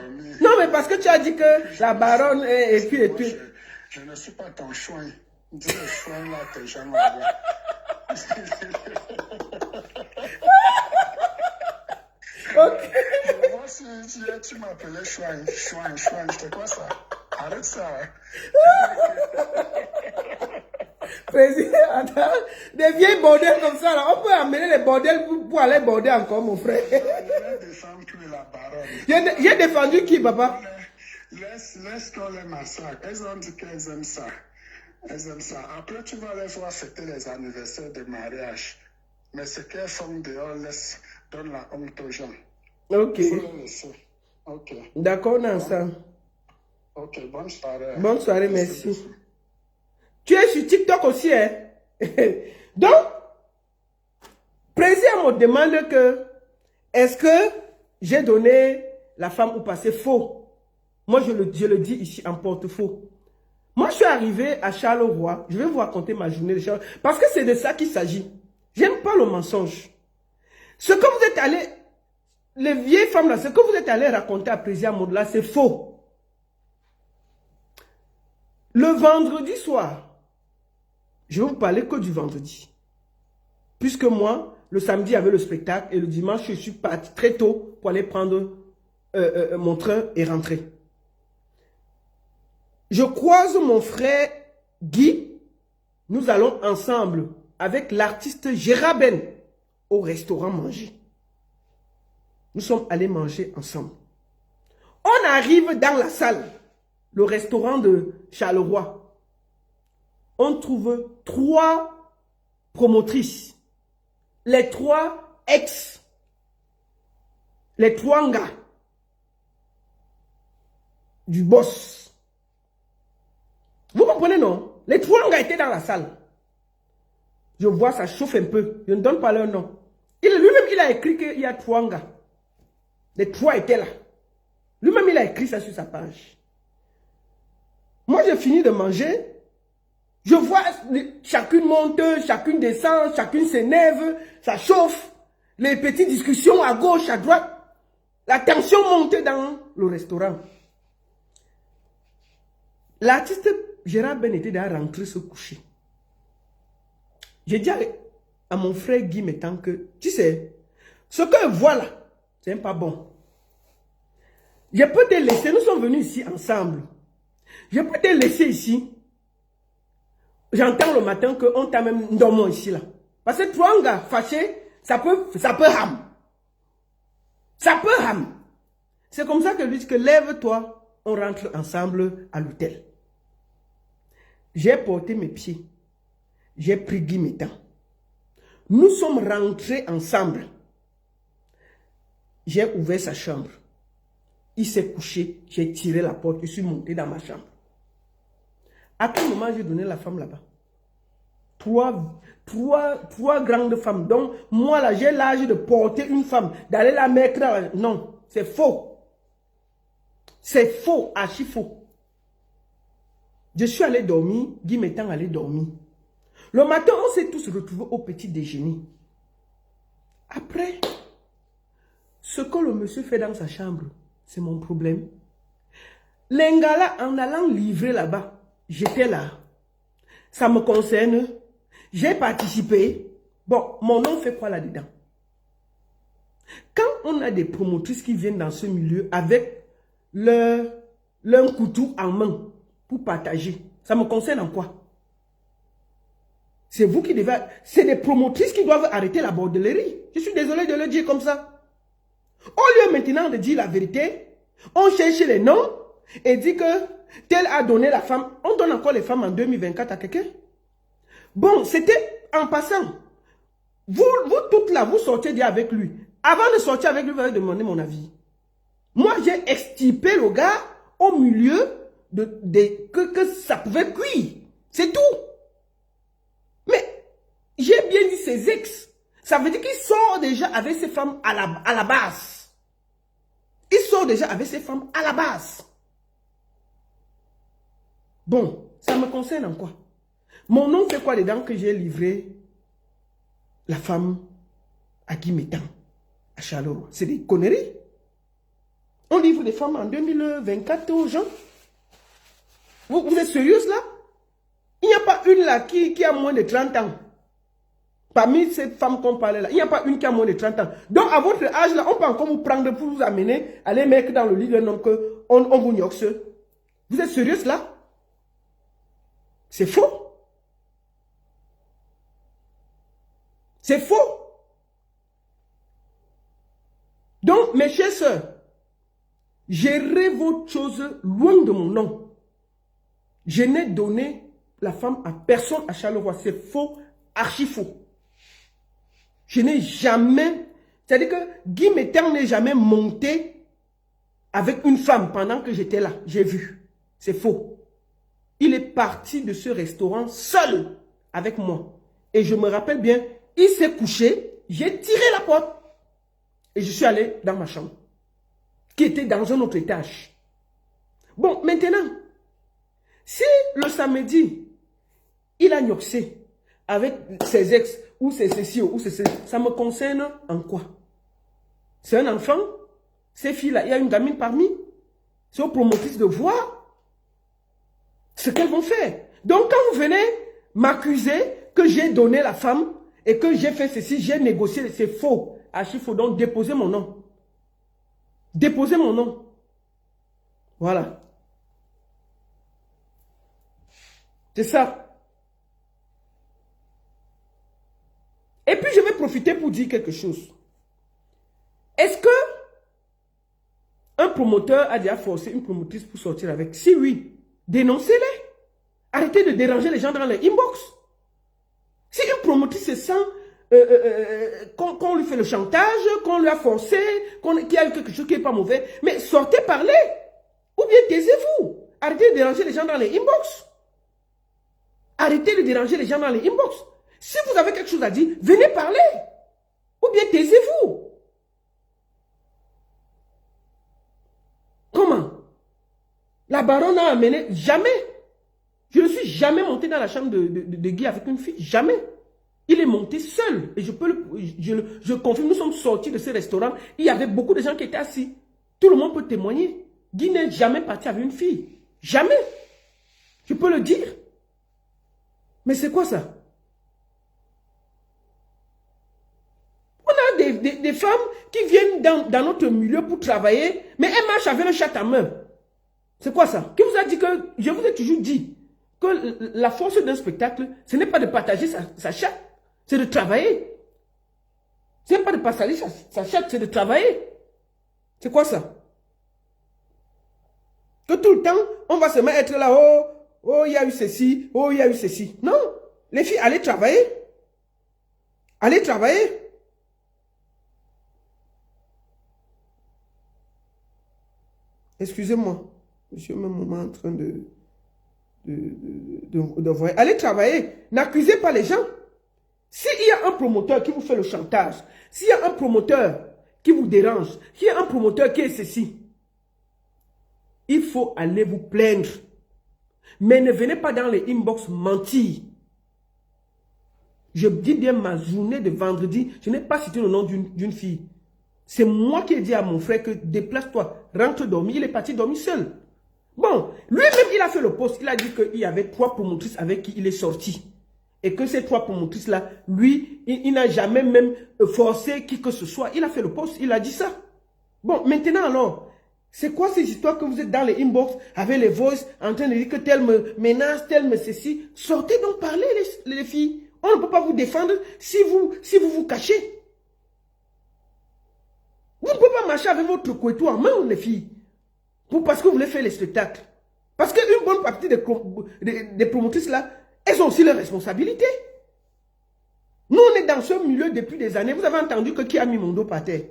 Non, mais parce que tu as dit que la baronne et puis... Je ne suis pas ton chouin. Dis le chouin là que j'aime avoir. Ok. Moi, si tu m'appelais chouin, c'est quoi ça? Arrête ça. Président, attends, des vieilles bordels comme ça, là, on peut amener les bordels pour aller border encore, mon frère. J'ai défendu qui, papa? Laisse qu'on les massacre. Elles ont dit qu'elles aiment ça. Elles aiment ça. Après, tu vas les voir fêter les anniversaires de mariage. Mais ce qu'elles font dehors, donne la honte aux gens. Ok. Il faut les laisser. Ok. D'accord, Nansa. Ok, bonne soirée. Bonne soirée, merci. Tu es sur TikTok aussi, hein? Donc, président me demande que, est-ce que j'ai donné la femme au passé faux? Moi, je le dis ici en porte-faux. Moi, je suis arrivé à Charleroi. Je vais vous raconter ma journée de Charleroi. Parce que c'est de ça qu'il s'agit. J'aime pas le mensonge. Ce que vous êtes allé, les vieilles femmes là, ce que vous êtes allé raconter à président Maudela, c'est faux. Le vendredi soir, je vais vous parler que du vendredi. Puisque moi, le samedi, il y avait le spectacle et le dimanche, je suis parti très tôt pour aller prendre mon train et rentrer. Je croise mon frère Guy. Nous allons ensemble avec l'artiste Gérard Ben au restaurant manger. Nous sommes allés manger ensemble. On arrive dans la salle, le restaurant de Charleroi. On trouve 3 promotrices les 3 ex, les 3 gars du boss. Vous comprenez, non? Les 3 gars étaient dans la salle. Je vois, ça chauffe un peu. Je ne donne pas leur nom. Lui-même, il a écrit qu'il y a 3 gars. Les 3 étaient là. Lui-même, il a écrit ça sur sa page. Moi, j'ai fini de manger. Je vois chacune monte, chacune descend, chacune s'énerve, ça chauffe. Les petites discussions à gauche, à droite. La tension monte dans le restaurant. L'artiste Gérard Ben était déjà rentré se coucher. J'ai dit à mon frère Guy Métan que, tu sais, ce que voilà, c'est pas bon. Je peux te laisser, nous sommes venus ici ensemble. Je peux te laisser ici. J'entends le matin qu'on t'a même dormant ici là. Parce que 3 gars fâchés, ça peut ham. Ça peut ham. C'est comme ça que lui dit que lève-toi, on rentre ensemble à l'hôtel. J'ai porté mes pieds. J'ai pris Guy Métan. Nous sommes rentrés ensemble. J'ai ouvert sa chambre. Il s'est couché. J'ai tiré la porte. Je suis monté dans ma chambre. À quel moment j'ai donné la femme là-bas? Trois grandes femmes. Donc, moi là, j'ai l'âge de porter une femme, d'aller la mettre dans la... Non, c'est faux. C'est faux, archi faux. Je suis allé dormir, Guy Métan allé dormir. Le matin, on s'est tous retrouvés au petit déjeuner. Après, ce que le monsieur fait dans sa chambre, c'est mon problème. Les gars là, en allant livrer là-bas, j'étais là. Ça me concerne. J'ai participé. Bon, mon nom fait quoi là-dedans? Quand on a des promotrices qui viennent dans ce milieu avec leur couteau en main pour partager, ça me concerne en quoi? C'est vous qui devez... C'est des promotrices qui doivent arrêter la bordellerie. Je suis désolé de le dire comme ça. Au lieu maintenant de dire la vérité, on cherche les noms et dit que tel a donné la femme. On donne encore les femmes en 2024 à quelqu'un. Bon, c'était en passant. Vous toutes là, vous sortez déjà avec lui. Avant de sortir avec lui, vous allez demander mon avis. Moi, j'ai extirpé le gars au milieu que ça pouvait cuire. C'est tout. Mais j'ai bien dit ses ex. Ça veut dire qu'il sort déjà avec ses femmes à la base. Il sort déjà avec ses femmes à la base. Bon, ça me concerne en quoi? Mon nom fait quoi dedans que j'ai livré la femme à Guy Métan, à Charleroi? C'est des conneries. On livre des femmes en 2024 aux gens. Vous êtes sérieuse là? Il n'y a pas une là qui a moins de 30 ans. Parmi ces femmes qu'on parlait là, il n'y a pas une qui a moins de 30 ans. Donc à votre âge là, on peut encore vous prendre pour vous amener, aller mettre dans le lit d'un homme qu'on vous nioxe. Vous êtes sérieuse là? C'est faux. C'est faux. Donc, mes chères sœurs, gérez votre chose loin de mon nom. Je n'ai donné la femme à personne à Charleroi. C'est faux, archi faux. Je n'ai jamais... C'est-à-dire que Guy Métan n'est jamais monté avec une femme pendant que j'étais là. J'ai vu. C'est faux. Il est parti de ce restaurant seul avec moi. Et je me rappelle bien, il s'est couché, j'ai tiré la porte. Et je suis allé dans ma chambre, qui était dans un autre étage. Bon, maintenant, si le samedi, il a nioxé avec ses ex, ou ses ceci, ou ses ceci, ça me concerne en quoi? C'est un enfant, ces filles-là, il y a une gamine parmi, c'est aux promotrices de voir ce qu'elles vont faire. Donc, quand vous venez m'accuser que j'ai donné la femme et que j'ai fait ceci, j'ai négocié, c'est faux. Archi faux. Donc, déposez mon nom. Déposez mon nom. Voilà. C'est ça. Et puis, je vais profiter pour dire quelque chose. Est-ce que un promoteur a déjà forcé une promotrice pour sortir avec? Si oui, dénoncez-les. Arrêtez de déranger les gens dans les inbox. Si une promotrice se sent qu'on lui fait le chantage, qu'on lui a forcé, qu'il y a quelque chose qui n'est pas mauvais. Mais sortez parler. Ou bien taisez-vous. Arrêtez de déranger les gens dans les inbox. Arrêtez de déranger les gens dans les inbox. Si vous avez quelque chose à dire, venez parler. Ou bien taisez-vous. Comment? La baronne a amené, jamais. Je ne suis jamais monté dans la chambre de Guy avec une fille, jamais. Il est monté seul. Et je confirme, nous sommes sortis de ce restaurant. Il y avait beaucoup de gens qui étaient assis. Tout le monde peut témoigner. Guy n'est jamais parti avec une fille. Jamais. Je peux le dire. Mais c'est quoi ça? On a des femmes qui viennent dans notre milieu pour travailler, mais elles marchent avec le chat à main. C'est quoi ça? Qui vous a dit que, je vous ai toujours dit, que la force d'un spectacle, ce n'est pas de partager sa chatte, c'est de travailler. Ce n'est pas de partager sa chatte, c'est de travailler. C'est quoi ça? Que tout le temps, on va se mettre là, oh, il y a eu ceci, oh, il y a eu ceci. Non, les filles, allez travailler. Allez travailler. Excusez-moi, je suis au même moment en train de voir. Allez travailler. N'accusez pas les gens. S'il y a un promoteur qui vous fait le chantage, s'il y a un promoteur qui vous dérange, s'il y a un promoteur qui est ceci, il faut aller vous plaindre. Mais ne venez pas dans les inbox mentir. Je dis bien ma journée de vendredi, je n'ai pas cité le nom d'une fille. C'est moi qui ai dit à mon frère que déplace-toi, rentre dormir. Il est parti dormir seul. Bon, lui-même, il a fait le post. Il a dit qu'il y avait 3 promotrices avec qui il est sorti. Et que ces 3 promotrices-là, lui, il n'a jamais même forcé qui que ce soit. Il a fait le post, il a dit ça. Bon, maintenant alors, c'est quoi ces histoires que vous êtes dans les inbox avec les voices en train de dire que tel me menace, tel me ceci? Sortez donc parler les filles. On ne peut pas vous défendre si vous cachez. Vous ne pouvez pas marcher avec votre couteau en main, les filles, parce que vous voulez faire les spectacles. Parce qu'une bonne partie des promotrices là, elles ont aussi leurs responsabilités. Nous, on est dans ce milieu depuis des années. Vous avez entendu que qui a mis mon dos par terre?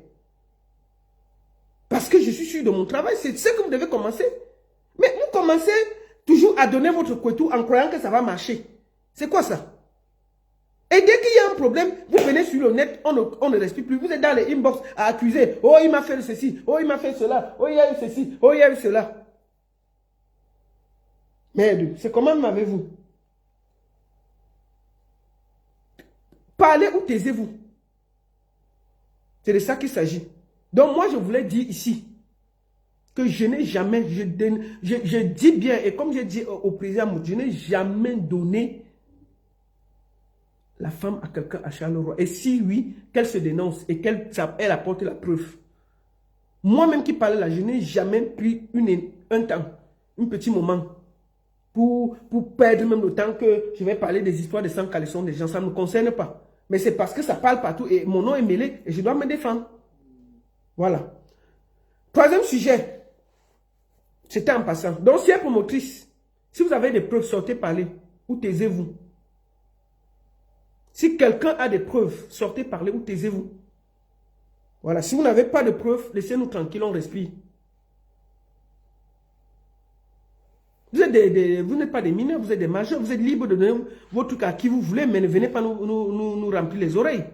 Parce que je suis sûr de mon travail, c'est ce que vous devez commencer. Mais vous commencez toujours à donner votre couteau en croyant que ça va marcher. C'est quoi ça? Et dès qu'il y a un problème, vous venez sur le net, on ne respire plus. Vous êtes dans les inbox à accuser. Oh, il m'a fait ceci. Oh, il m'a fait cela. Oh, il y a eu ceci. Oh, il y a eu cela. Merde, c'est comment m'avez-vous? Parlez ou taisez-vous. C'est de ça qu'il s'agit. Donc moi, je voulais dire ici que je n'ai jamais, je dis bien, et comme j'ai dit au président, je n'ai jamais donné la femme à quelqu'un à Charleroi. Et si oui, qu'elle se dénonce et qu'elle apporte la preuve. Moi-même qui parle là, je n'ai jamais pris un temps, un petit moment pour perdre même le temps que je vais parler des histoires de sans-caleçon des gens. Ça ne me concerne pas. Mais c'est parce que ça parle partout et mon nom est mêlé et je dois me défendre. Voilà. 3e sujet. C'était en passant. Donc, si elle est promotrice, si vous avez des preuves, sortez parler ou taisez-vous. Si quelqu'un a des preuves, sortez parler ou taisez-vous. Voilà. Si vous n'avez pas de preuves, laissez-nous tranquille, on respire. Vous n'êtes pas des mineurs, vous êtes des majeurs, vous êtes libres de donner votre truc à qui vous voulez, mais ne venez pas nous remplir les oreilles.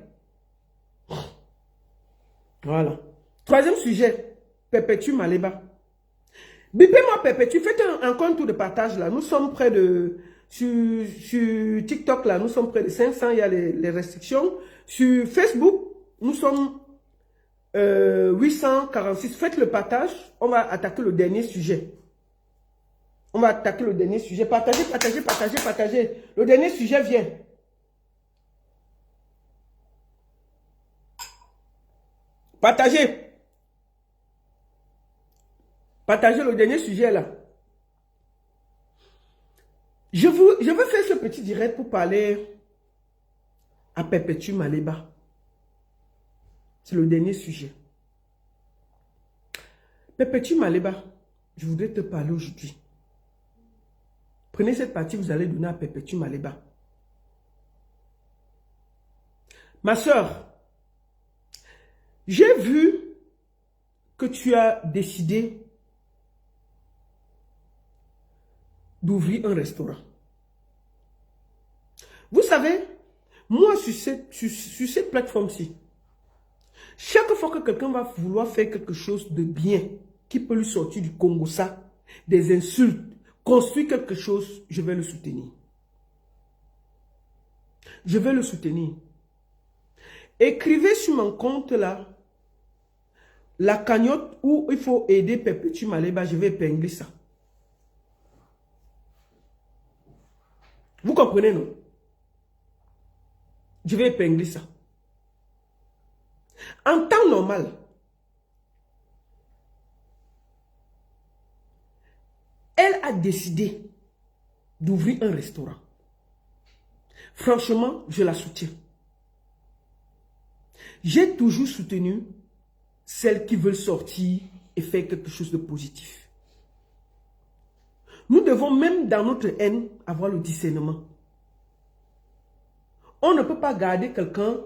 Voilà. 3e sujet, Perpétue Maléba. Bipez-moi Perpétue, faites encore un tour de partage là. Nous sommes près de... Sur TikTok, là, nous sommes près de 500, il y a les restrictions. Sur Facebook, nous sommes 846. Faites le partage, on va attaquer le dernier sujet. On va attaquer le dernier sujet. Partagez, partagez, partagez, partagez. Le dernier sujet vient. Partagez. Partagez le dernier sujet là. Je veux faire ce petit direct pour parler à Perpétue Maléba. C'est le dernier sujet. Perpétue Maléba, je voudrais te parler aujourd'hui. Prenez cette partie, vous allez donner à Perpétue Maléba. Ma soeur, j'ai vu que tu as décidé d'ouvrir un restaurant. Vous savez, moi sur cette plateforme-ci, chaque fois que quelqu'un va vouloir faire quelque chose de bien, qui peut lui sortir du Congo, ça, des insultes, construire quelque chose, je vais le soutenir. Je vais le soutenir. Écrivez sur mon compte là, la cagnotte où il faut aider Perpétue Maleba, je vais épingler ça. Vous comprenez, non? Je vais épingler ça. En temps normal, elle a décidé d'ouvrir un restaurant. Franchement, je la soutiens. J'ai toujours soutenu celles qui veulent sortir et faire quelque chose de positif. Nous devons même dans notre haine avoir le discernement. On ne peut pas garder quelqu'un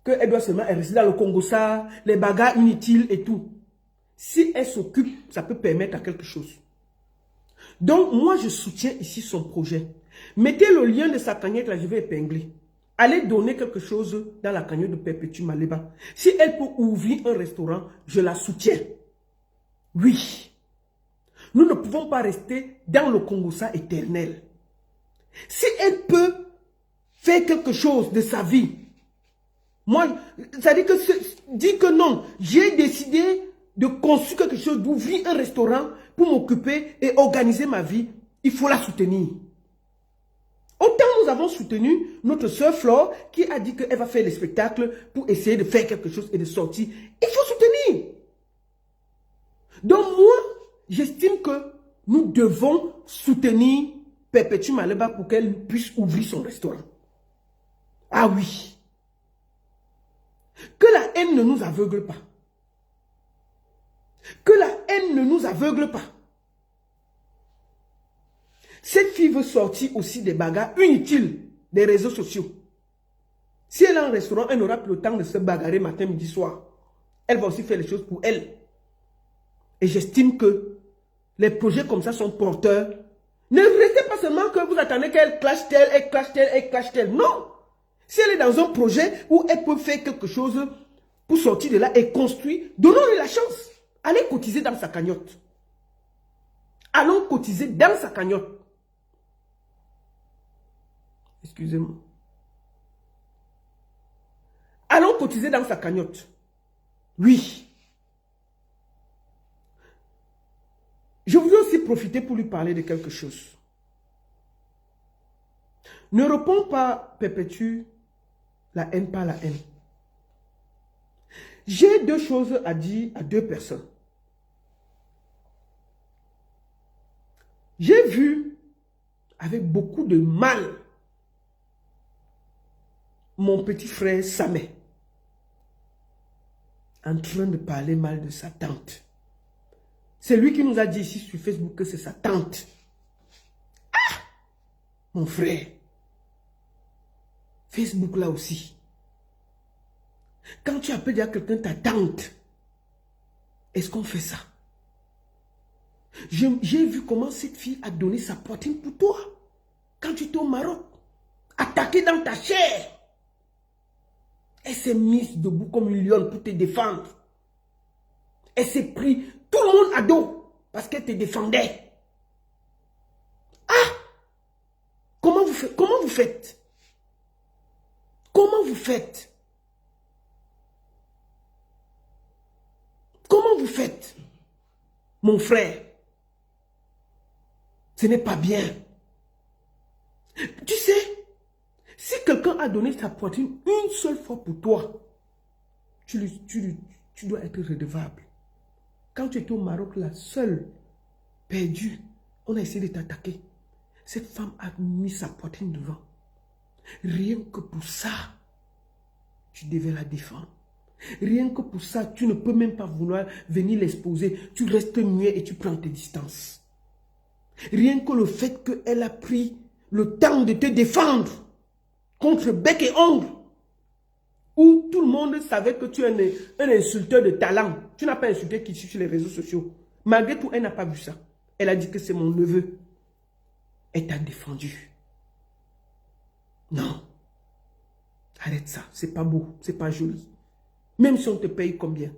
qu'elle doit seulement rester dans le Congo, ça, les bagarres inutiles et tout. Si elle s'occupe, ça peut permettre à quelque chose. Donc, moi, je soutiens ici son projet. Mettez le lien de sa cagnotte, là, je vais épingler. Allez donner quelque chose dans la cagnotte de Perpétue Maleba. Si elle peut ouvrir un restaurant, je la soutiens. Oui. Nous ne pouvons pas rester dans le Congo, ça, éternel. Si elle peut faire quelque chose de sa vie, moi, ça dit que non, j'ai décidé de construire quelque chose, d'ouvrir un restaurant pour m'occuper et organiser ma vie, il faut la soutenir. Autant nous avons soutenu notre soeur Flore qui a dit qu'elle va faire les spectacles pour essayer de faire quelque chose et de sortir. Il faut soutenir. Donc moi, j'estime que nous devons soutenir Perpétue Maleba pour qu'elle puisse ouvrir son restaurant. Ah oui. Que la haine ne nous aveugle pas. Que la haine ne nous aveugle pas. Cette fille veut sortir aussi des bagarres inutiles des réseaux sociaux. Si elle a un restaurant, elle n'aura plus le temps de se bagarrer matin, midi, soir. Elle va aussi faire les choses pour elle. Et j'estime que les projets comme ça sont porteurs. Ne restez pas seulement que vous attendez qu'elle clash telle, elle clash telle, elle clash telle. Non. Si elle est dans un projet où elle peut faire quelque chose pour sortir de là et construire, donnons-lui la chance. Allez cotiser dans sa cagnotte. Allons cotiser dans sa cagnotte. Excusez-moi. Allons cotiser dans sa cagnotte. Oui. Je voudrais aussi profiter pour lui parler de quelque chose. Ne réponds pas, Perpétue, la haine par la haine. J'ai deux choses à dire à deux personnes. J'ai vu avec beaucoup de mal mon petit frère Samé en train de parler mal de sa tante. C'est lui qui nous a dit ici sur Facebook que c'est sa tante. Ah! Mon frère. Facebook là aussi. Quand tu appelles à quelqu'un ta tante, est-ce qu'on fait ça? J'ai vu comment cette fille a donné sa poitrine pour toi. Quand tu étais au Maroc, attaquée dans ta chair. Elle s'est mise debout comme une lionne pour te défendre. Elle s'est pris tout le monde à dos parce qu'elle te défendait. Ah! Comment vous faites? Comment vous faites? Comment vous faites? Comment vous faites? Mon frère, ce n'est pas bien. Tu sais, si quelqu'un a donné sa poitrine une seule fois pour toi, tu dois être redevable. Quand tu étais au Maroc, la seule, perdue, on a essayé de t'attaquer. Cette femme a mis sa poitrine devant. Rien que pour ça, tu devais la défendre. Rien que pour ça, tu ne peux même pas vouloir venir l'exposer. Tu restes muet et tu prends tes distances. Rien que le fait qu'elle a pris le temps de te défendre contre bec et ongle. où tout le monde savait que tu es un insulteur de talent. Tu n'as pas insulté qui sur les réseaux sociaux. Malgré tout, elle n'a pas vu ça. Elle a dit que c'est mon neveu. Elle t'a défendu. Non. Arrête ça. C'est pas beau. C'est pas joli. Même si on te paye combien.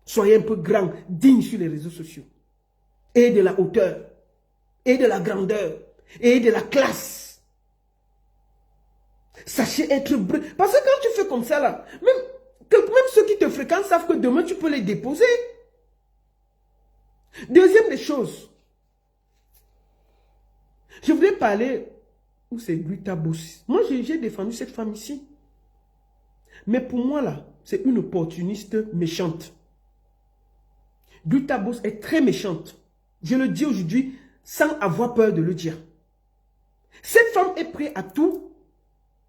Soyez un peu grand, digne sur les réseaux sociaux. Et de la hauteur. Et de la grandeur. Et de la classe. Sachez être bref. Parce que quand tu fais comme ça là, même ceux qui te fréquentent savent que demain tu peux les déposer. Deuxième des choses. Je voulais parler, où c'est Glutabos. Moi j'ai défendu cette femme ici. Mais pour moi là, c'est une opportuniste méchante. Glutabos est très méchante. Je le dis aujourd'hui sans avoir peur de le dire. Cette femme est prête à tout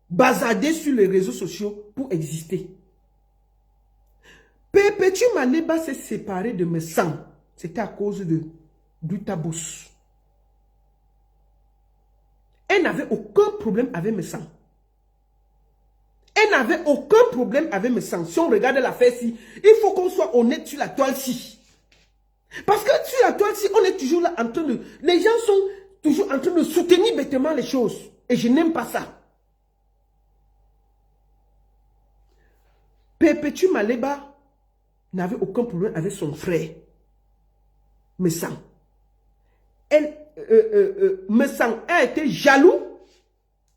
basader sur les réseaux sociaux pour exister. Perpétue Maleba s'est séparée de mes sangs. C'était à cause de Glutabos. Elle n'avait aucun problème avec mes sangs. Elle n'avait aucun problème avec mes sangs. Si on regarde l'affaire-ci, il faut qu'on soit honnête sur la toile-ci. Parce que sur la toile-ci, on est toujours là en train de... Les gens sont toujours en train de soutenir bêtement les choses. Et je n'aime pas ça. Perpétue Maleba n'avait aucun problème avec son frère. Messan. Messan a été jaloux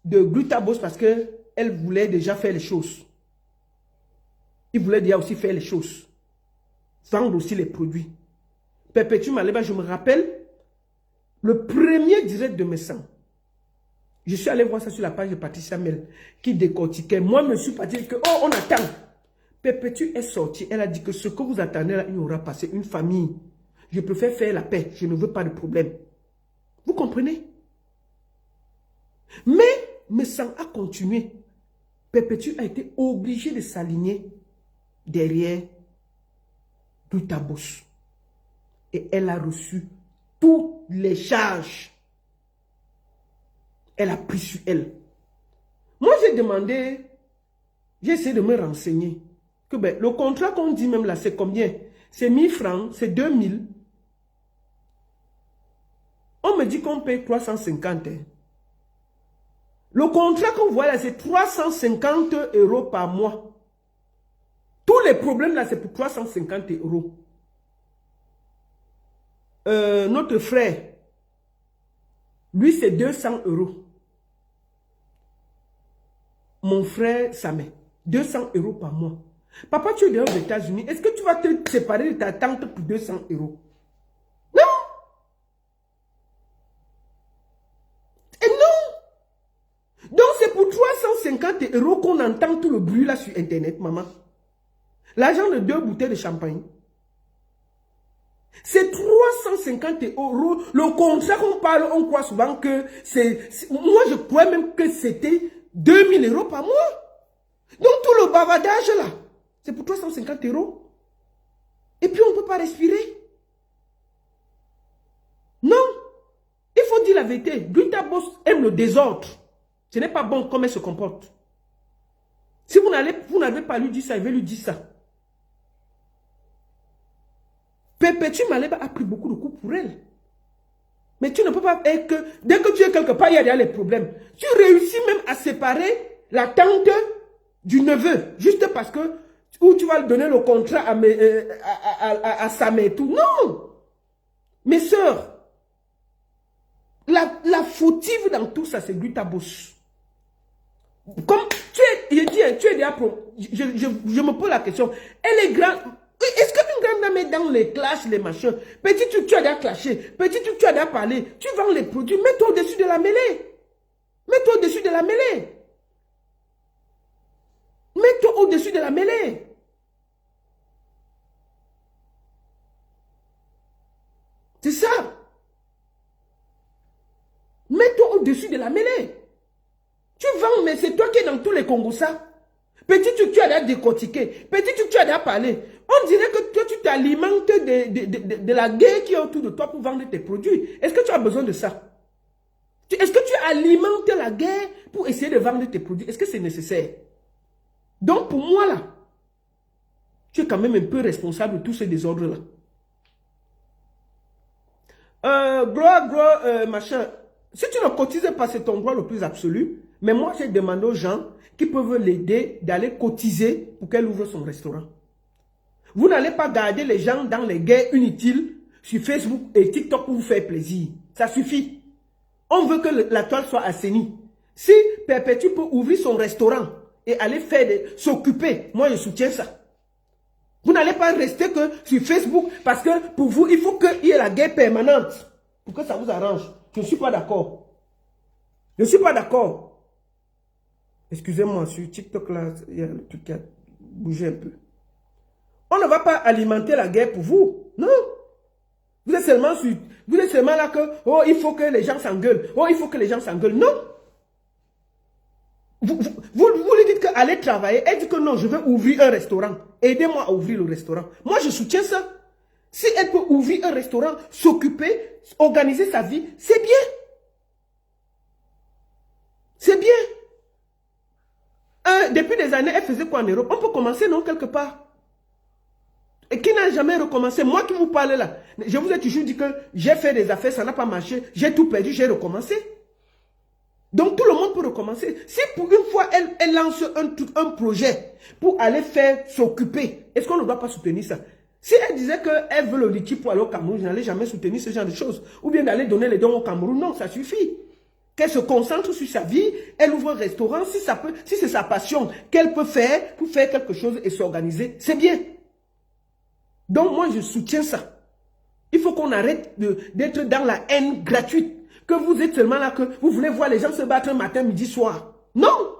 de Glutabos parce qu'elle voulait déjà faire les choses. Il voulait déjà aussi faire les choses. Vendre aussi les produits. Perpétue Maleba, je me rappelle, le premier direct de Messan. Je suis allé voir ça sur la page de Patricia Mel qui décortiquait. Moi, je me suis pas dit que, oh, on attend. Perpétue est sortie. Elle a dit que ce que vous attendez là, il y aura passé une famille. Je préfère faire la paix. Je ne veux pas de problème. Vous comprenez? Mais Messan a continué. Perpétue a été obligée de s'aligner derrière Glutabos. Et elle a reçu toutes les charges. Elle a pris sur elle. Moi, j'ai demandé, j'ai essayé de me renseigner. Que le contrat qu'on dit même là, c'est combien? C'est 1000 francs, c'est 2000. On me dit qu'on paye 350. Hein. Le contrat qu'on voit là, c'est 350 € par mois. Tous les problèmes là, c'est pour 350 €. Notre frère, lui, c'est 200 €. Mon frère, Samé, 200 € par mois. Papa, tu es aux États-Unis. Est-ce que tu vas te séparer de ta tante pour 200 €? Non! Et non! Donc, c'est pour 350 € qu'on entend tout le bruit là sur Internet, maman. L'argent de 2 bouteilles de champagne. C'est 350 €. Le contrat qu'on parle, on croit souvent que c'est... Moi, je crois même que c'était 2000 € par mois. Donc, tout le bavardage là, c'est pour 350 €. Et puis, on ne peut pas respirer. Non. Il faut dire la vérité. Glutabos aime le désordre. Ce n'est pas bon comme elle se comporte. Si vous n'avez pas lui dit ça, il va lui dire ça. Perpétue Maleba a pris beaucoup de coups pour elle. Mais tu ne peux pas être que... Dès que tu es quelque part, il y a déjà les problèmes. Tu réussis même à séparer la tante du neveu. Juste parce que... Ou tu vas donner le contrat à Samé et tout. Non! Mes sœurs, la fautive dans tout ça, c'est Glutabos. Comme tu es... tu es déjà... Je me pose la question. Elle est grande... Est-ce qu'une grande dame est dans les clashs, les machins? Petit truc, tu as déjà clashé. Petit truc, tu as déjà parlé. Tu vends les produits. Mets-toi au-dessus de la mêlée. Mets-toi au-dessus de la mêlée. Mets-toi au-dessus de la mêlée. C'est ça. Mets-toi au-dessus de la mêlée. Tu vends, mais c'est toi qui es dans tous les Congos, ça. Petit truc, tu as déjà décortiqué. Petit truc, tu as déjà parlé. On dirait que toi, tu t'alimentes de la guerre qui est autour de toi pour vendre tes produits. Est-ce que tu as besoin de ça? Est-ce que tu alimentes la guerre pour essayer de vendre tes produits? Est-ce que c'est nécessaire? Donc pour moi là, tu es quand même un peu responsable de tous ces désordres là. Gloire, machin. Si tu ne cotises pas, c'est ton droit le plus absolu. Mais moi, j'ai demandé aux gens qui peuvent l'aider d'aller cotiser pour qu'elle ouvre son restaurant. Vous n'allez pas garder les gens dans les guerres inutiles sur Facebook et TikTok pour vous faire plaisir. Ça suffit. On veut que la toile soit assainie. Si Perpétue peut ouvrir son restaurant et aller s'occuper, moi je soutiens ça. Vous n'allez pas rester que sur Facebook parce que pour vous, il faut qu'il y ait la guerre permanente pour que ça vous arrange. Je ne suis pas d'accord. Je ne suis pas d'accord. Excusez-moi, sur TikTok, là, il y a le truc qui a bougé un peu. On ne va pas alimenter la guerre pour vous. Non. Vous êtes seulement là que, oh, il faut que les gens s'engueulent. Oh, il faut que les gens s'engueulent. Non. Vous lui dites qu'allez travailler. Elle dit que non, je veux ouvrir un restaurant. Aidez-moi à ouvrir le restaurant. Moi, je soutiens ça. Si elle peut ouvrir un restaurant, s'occuper, organiser sa vie, c'est bien. C'est bien. Depuis des années, elle faisait quoi en Europe? On peut commencer, non, quelque part. Et qui n'a jamais recommencé? Moi qui vous parle là, je vous ai toujours dit que j'ai fait des affaires, ça n'a pas marché, j'ai tout perdu, j'ai recommencé. Donc tout le monde peut recommencer. Si pour une fois, elle lance un projet pour aller faire s'occuper, est-ce qu'on ne doit pas soutenir ça? Si elle disait qu'elle veut le liquide pour aller au Cameroun, je n'allais jamais soutenir ce genre de choses. Ou bien d'aller donner les dons au Cameroun, non, ça suffit. Qu'elle se concentre sur sa vie, elle ouvre un restaurant, si c'est sa passion, qu'elle peut faire pour faire quelque chose et s'organiser, c'est bien. Donc moi je soutiens ça. Il faut qu'on arrête d'être dans la haine gratuite. Que vous êtes seulement là, que vous voulez voir les gens se battre matin, midi, soir. Non!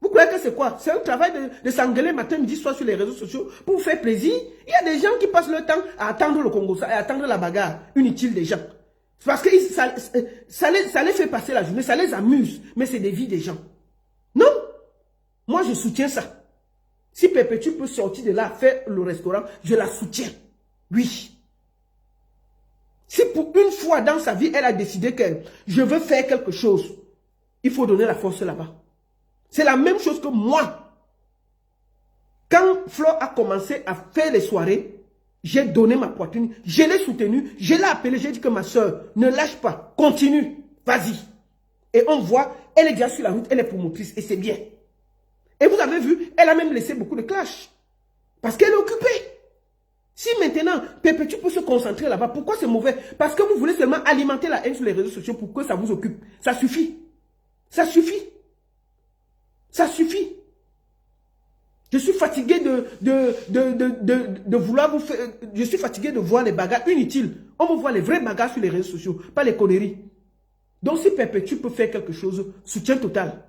Vous croyez que c'est quoi? C'est un travail de s'engueuler matin, midi, soir sur les réseaux sociaux pour vous faire plaisir. Il y a des gens qui passent leur temps à attendre le Congo, à attendre la bagarre inutile des gens. Parce que ça les fait passer la journée, ça les amuse. Mais c'est des vies des gens. Non! Moi je soutiens ça. Si Perpétue peut sortir de là, faire le restaurant, je la soutiens. Oui. Si pour une fois dans sa vie, elle a décidé que je veux faire quelque chose, il faut donner la force là-bas. C'est la même chose que moi. Quand Flo a commencé à faire les soirées, j'ai donné ma poitrine, je l'ai soutenue, je l'ai appelée, j'ai dit que ma soeur, ne lâche pas, continue, vas-y. Et on voit, elle est déjà sur la route, elle est promotrice et c'est bien. Et vous avez vu, elle a même laissé beaucoup de clash. Parce qu'elle est occupée. Si maintenant, Perpétue peut se concentrer là-bas, pourquoi c'est mauvais? Parce que vous voulez seulement alimenter la haine sur les réseaux sociaux pour que ça vous occupe. Ça suffit. Ça suffit. Ça suffit. Je suis fatigué de vouloir vous faire... Je suis fatigué de voir les bagarres inutiles. On veut voir les vraies bagarres sur les réseaux sociaux, pas les conneries. Donc si Perpétue peut faire quelque chose, soutien total.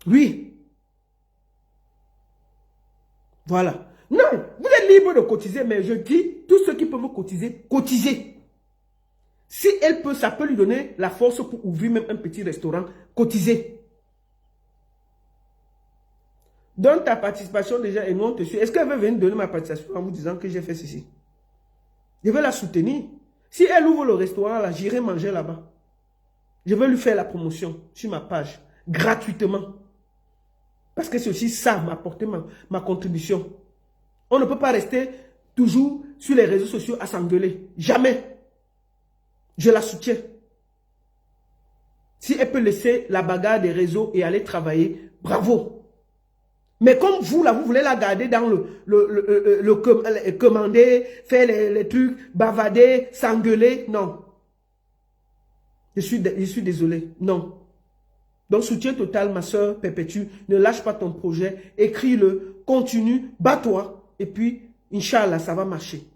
Oui. Voilà. Non, vous êtes libre de cotiser, mais je dis, tous ceux qui peuvent cotiser, cotisez. Si elle peut, ça peut lui donner la force pour ouvrir même un petit restaurant, cotisez. Donne ta participation déjà et nous on te suit. Est-ce qu'elle veut venir donner ma participation en vous disant que j'ai fait ceci? Je vais la soutenir. Si elle ouvre le restaurant, là, j'irai manger là-bas. Je vais lui faire la promotion sur ma page, gratuitement. Parce que c'est aussi ça, m'apporter ma contribution. On ne peut pas rester toujours sur les réseaux sociaux à s'engueuler. Jamais. Je la soutiens. Si elle peut laisser la bagarre des réseaux et aller travailler, bravo. Mais comme vous, là, vous voulez la garder dans le commander, faire les trucs, bavader, s'engueuler, non. Je suis désolé, non. Donc, soutien total, ma soeur Perpétue, ne lâche pas ton projet, écris-le, continue, bats-toi. Et puis, Inch'Allah, ça va marcher.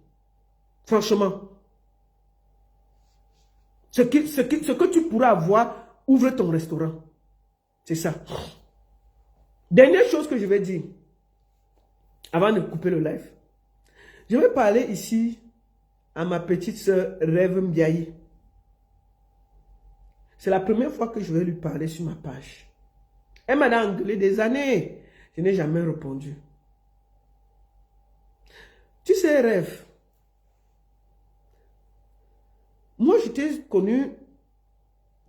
Franchement. Ce que tu pourras avoir, ouvre ton restaurant. C'est ça. Dernière chose que je vais dire, avant de couper le live. Je vais parler ici à ma petite soeur Rêve Mbiaye. C'est la première fois que je vais lui parler sur ma page. Elle m'a engueulé des années. Je n'ai jamais répondu. Tu sais, Rêve, moi je t'ai connu,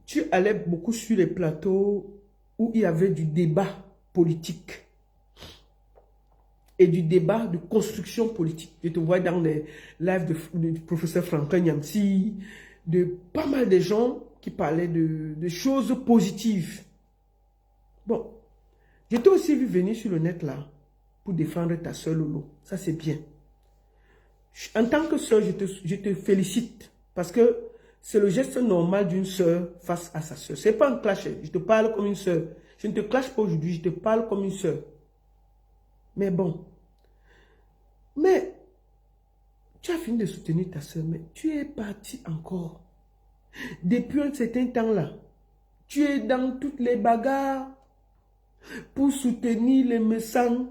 tu allais beaucoup sur les plateaux où il y avait du débat politique. et du débat de construction politique. Je te vois dans les lives du professeur Franklin Nyamsi, de pas mal de gens qui parlaient de choses positives. Bon, je t'ai aussi vu venir sur le net là pour défendre ta soeur Lolo. Ça, c'est bien. En tant que soeur, je te félicite parce que c'est le geste normal d'une soeur face à sa soeur. Ce n'est pas un clash. Je te parle comme une soeur. Je ne te clash pas aujourd'hui, je te parle comme une soeur. Mais bon. Mais tu as fini de soutenir ta soeur, mais tu es parti encore. Depuis un certain temps là, tu es dans toutes les bagarres pour soutenir les méchants.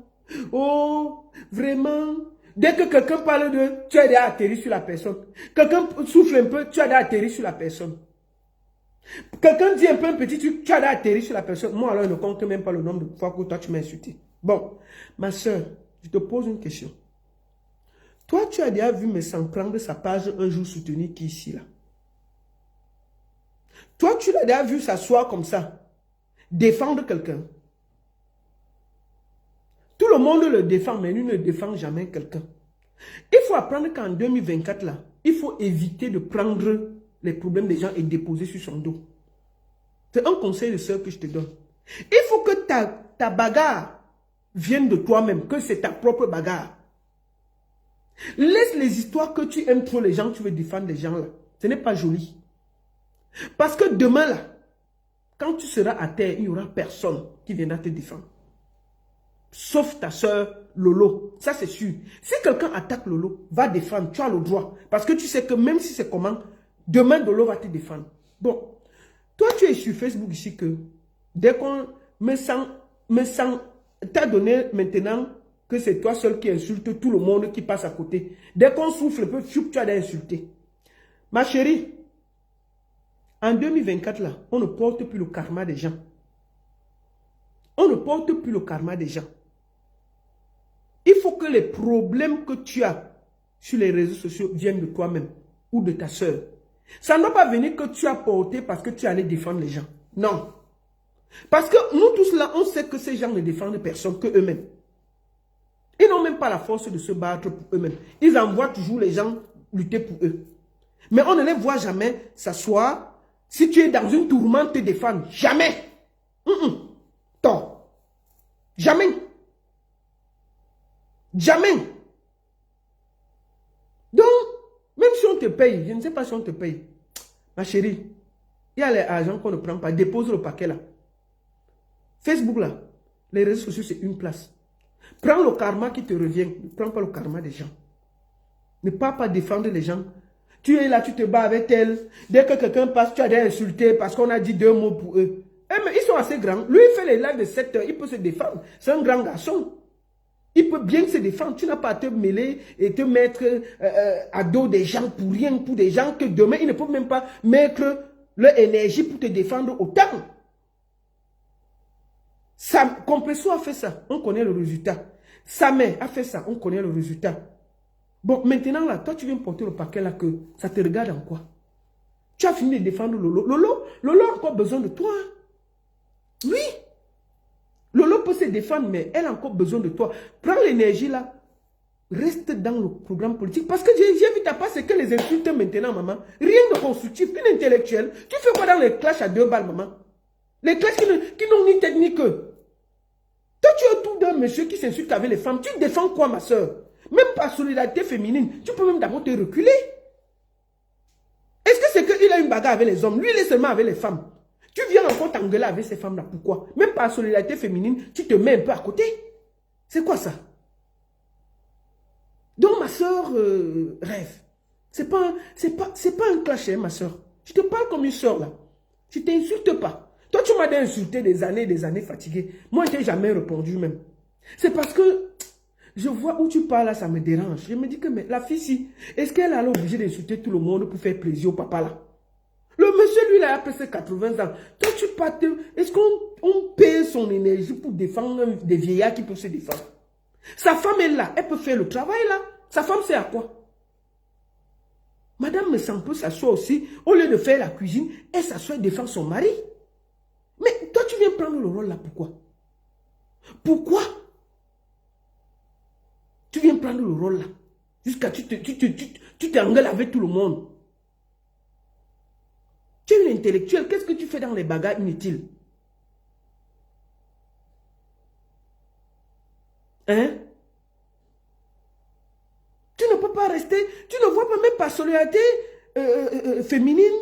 Oh, vraiment. Dès que quelqu'un parle de, tu as déjà atterri sur la personne. Quelqu'un souffle un peu, tu as déjà atterri sur la personne. Quelqu'un dit un peu un petit truc, tu as déjà atterri sur la personne. Moi alors, je ne compte même pas le nombre de fois que toi tu m'as insulté. Bon, ma soeur, je te pose une question. Toi, tu as déjà vu Messan prendre sa page un jour soutenir qui ici là? Toi, tu l'as déjà vu s'asseoir comme ça, défendre quelqu'un. Tout le monde le défend, mais lui ne défend jamais quelqu'un. Il faut apprendre qu'en 2024, là, il faut éviter de prendre les problèmes des gens et déposer sur son dos. C'est un conseil de soeur que je te donne. Il faut que ta bagarre vienne de toi-même, que c'est ta propre bagarre. Laisse les histoires que tu aimes trop les gens, tu veux défendre les gens là. Ce n'est pas joli. Parce que demain là, quand tu seras à terre, il n'y aura personne qui viendra te défendre. Sauf ta soeur Lolo. Ça c'est sûr. Si quelqu'un attaque Lolo, va défendre. Tu as le droit. Parce que tu sais que même si c'est comment, demain Lolo va te défendre. Bon. Toi tu es sur Facebook ici que dès qu'on t'as donné maintenant que c'est toi seul qui insulte tout le monde qui passe à côté. Dès qu'on souffle un peu, tu as d'insulter. Ma chérie, en 2024 là, on ne porte plus le karma des gens. On ne porte plus le karma des gens. Il faut que les problèmes que tu as sur les réseaux sociaux viennent de toi-même ou de ta soeur. Ça ne doit pas venir que tu as porté parce que tu allais défendre les gens. Non. Parce que nous tous là, on sait que ces gens ne défendent personne que eux-mêmes. Ils n'ont même pas la force de se battre pour eux-mêmes. Ils envoient toujours les gens lutter pour eux. Mais on ne les voit jamais s'asseoir. Si tu es dans une tourmente, te défendre. Jamais. Tort. Jamais. Jamais. Donc, même si on te paye, je ne sais pas si on te paye. Ma chérie, il y a les agents qu'on ne prend pas. Dépose le paquet là. Facebook là, les réseaux sociaux c'est une place. Prends le karma qui te revient. Ne prends pas le karma des gens. Ne pas défendre les gens. Tu es là, tu te bats avec elle. Dès que quelqu'un passe, tu as déjà insulté parce qu'on a dit 2 mots pour eux. Mais ils sont assez grands. Lui, il fait les lives de 7 heures. Il peut se défendre. C'est un grand garçon. Il peut bien se défendre. Tu n'as pas à te mêler et te mettre à dos des gens pour rien. Pour des gens que demain, ils ne peuvent même pas mettre leur énergie pour te défendre autant. Compresso a fait ça. On connaît le résultat. Sa mère a fait ça. On connaît le résultat. Bon, maintenant, là, toi, tu viens porter le paquet là que ça te regarde en quoi? Tu as fini de défendre Lolo. Lolo a encore besoin de toi. Oui. Lolo peut se défendre, mais elle a encore besoin de toi. Prends l'énergie là. Reste dans le programme politique. Parce que j'ai vu ta part, c'est que les insultes maintenant, maman. Rien de constructif, ni d'intellectuel. Tu fais quoi dans les clashs à 2 balles, maman? Les clashs qui n'ont ni tête ni queue. Toi, tu es autour d'un monsieur qui s'insulte avec les femmes. Tu défends quoi, ma soeur? Même par solidarité féminine, tu peux même d'abord te reculer. Est-ce que c'est qu'il a une bagarre avec les hommes? Lui, il est seulement avec les femmes. Tu viens encore t'engueuler avec ces femmes-là. Pourquoi? Même par solidarité féminine, tu te mets un peu à côté. C'est quoi ça? Donc, ma soeur rêve. C'est pas un clash, hein, ma soeur. Je te parle comme une soeur, là. Je ne t'insulte pas. Toi, tu m'as insulté des années fatiguées. Moi, je n'ai jamais répondu même. C'est parce que je vois où tu parles là, ça me dérange. Je me dis que mais la fille, si, est-ce qu'elle est obligée d'insulter tout le monde pour faire plaisir au papa là? Le monsieur, lui, il a passé 80 ans. Toi, tu parles, est-ce qu'on paye son énergie pour défendre des vieillards qui peuvent se défendre? Sa femme est là, elle peut faire le travail là. Sa femme, c'est à quoi? Madame Messan peut s'asseoir aussi, au lieu de faire la cuisine, elle s'assoit et défend son mari. Mais toi, tu viens prendre le rôle là, pourquoi? Pourquoi? Tu viens prendre le rôle là. Jusqu'à tu t'engueules avec tout le monde. Tu es une intellectuelle. Qu'est-ce que tu fais dans les bagarres inutiles? Hein? Tu ne peux pas rester. Tu ne vois pas même par solidarité féminine.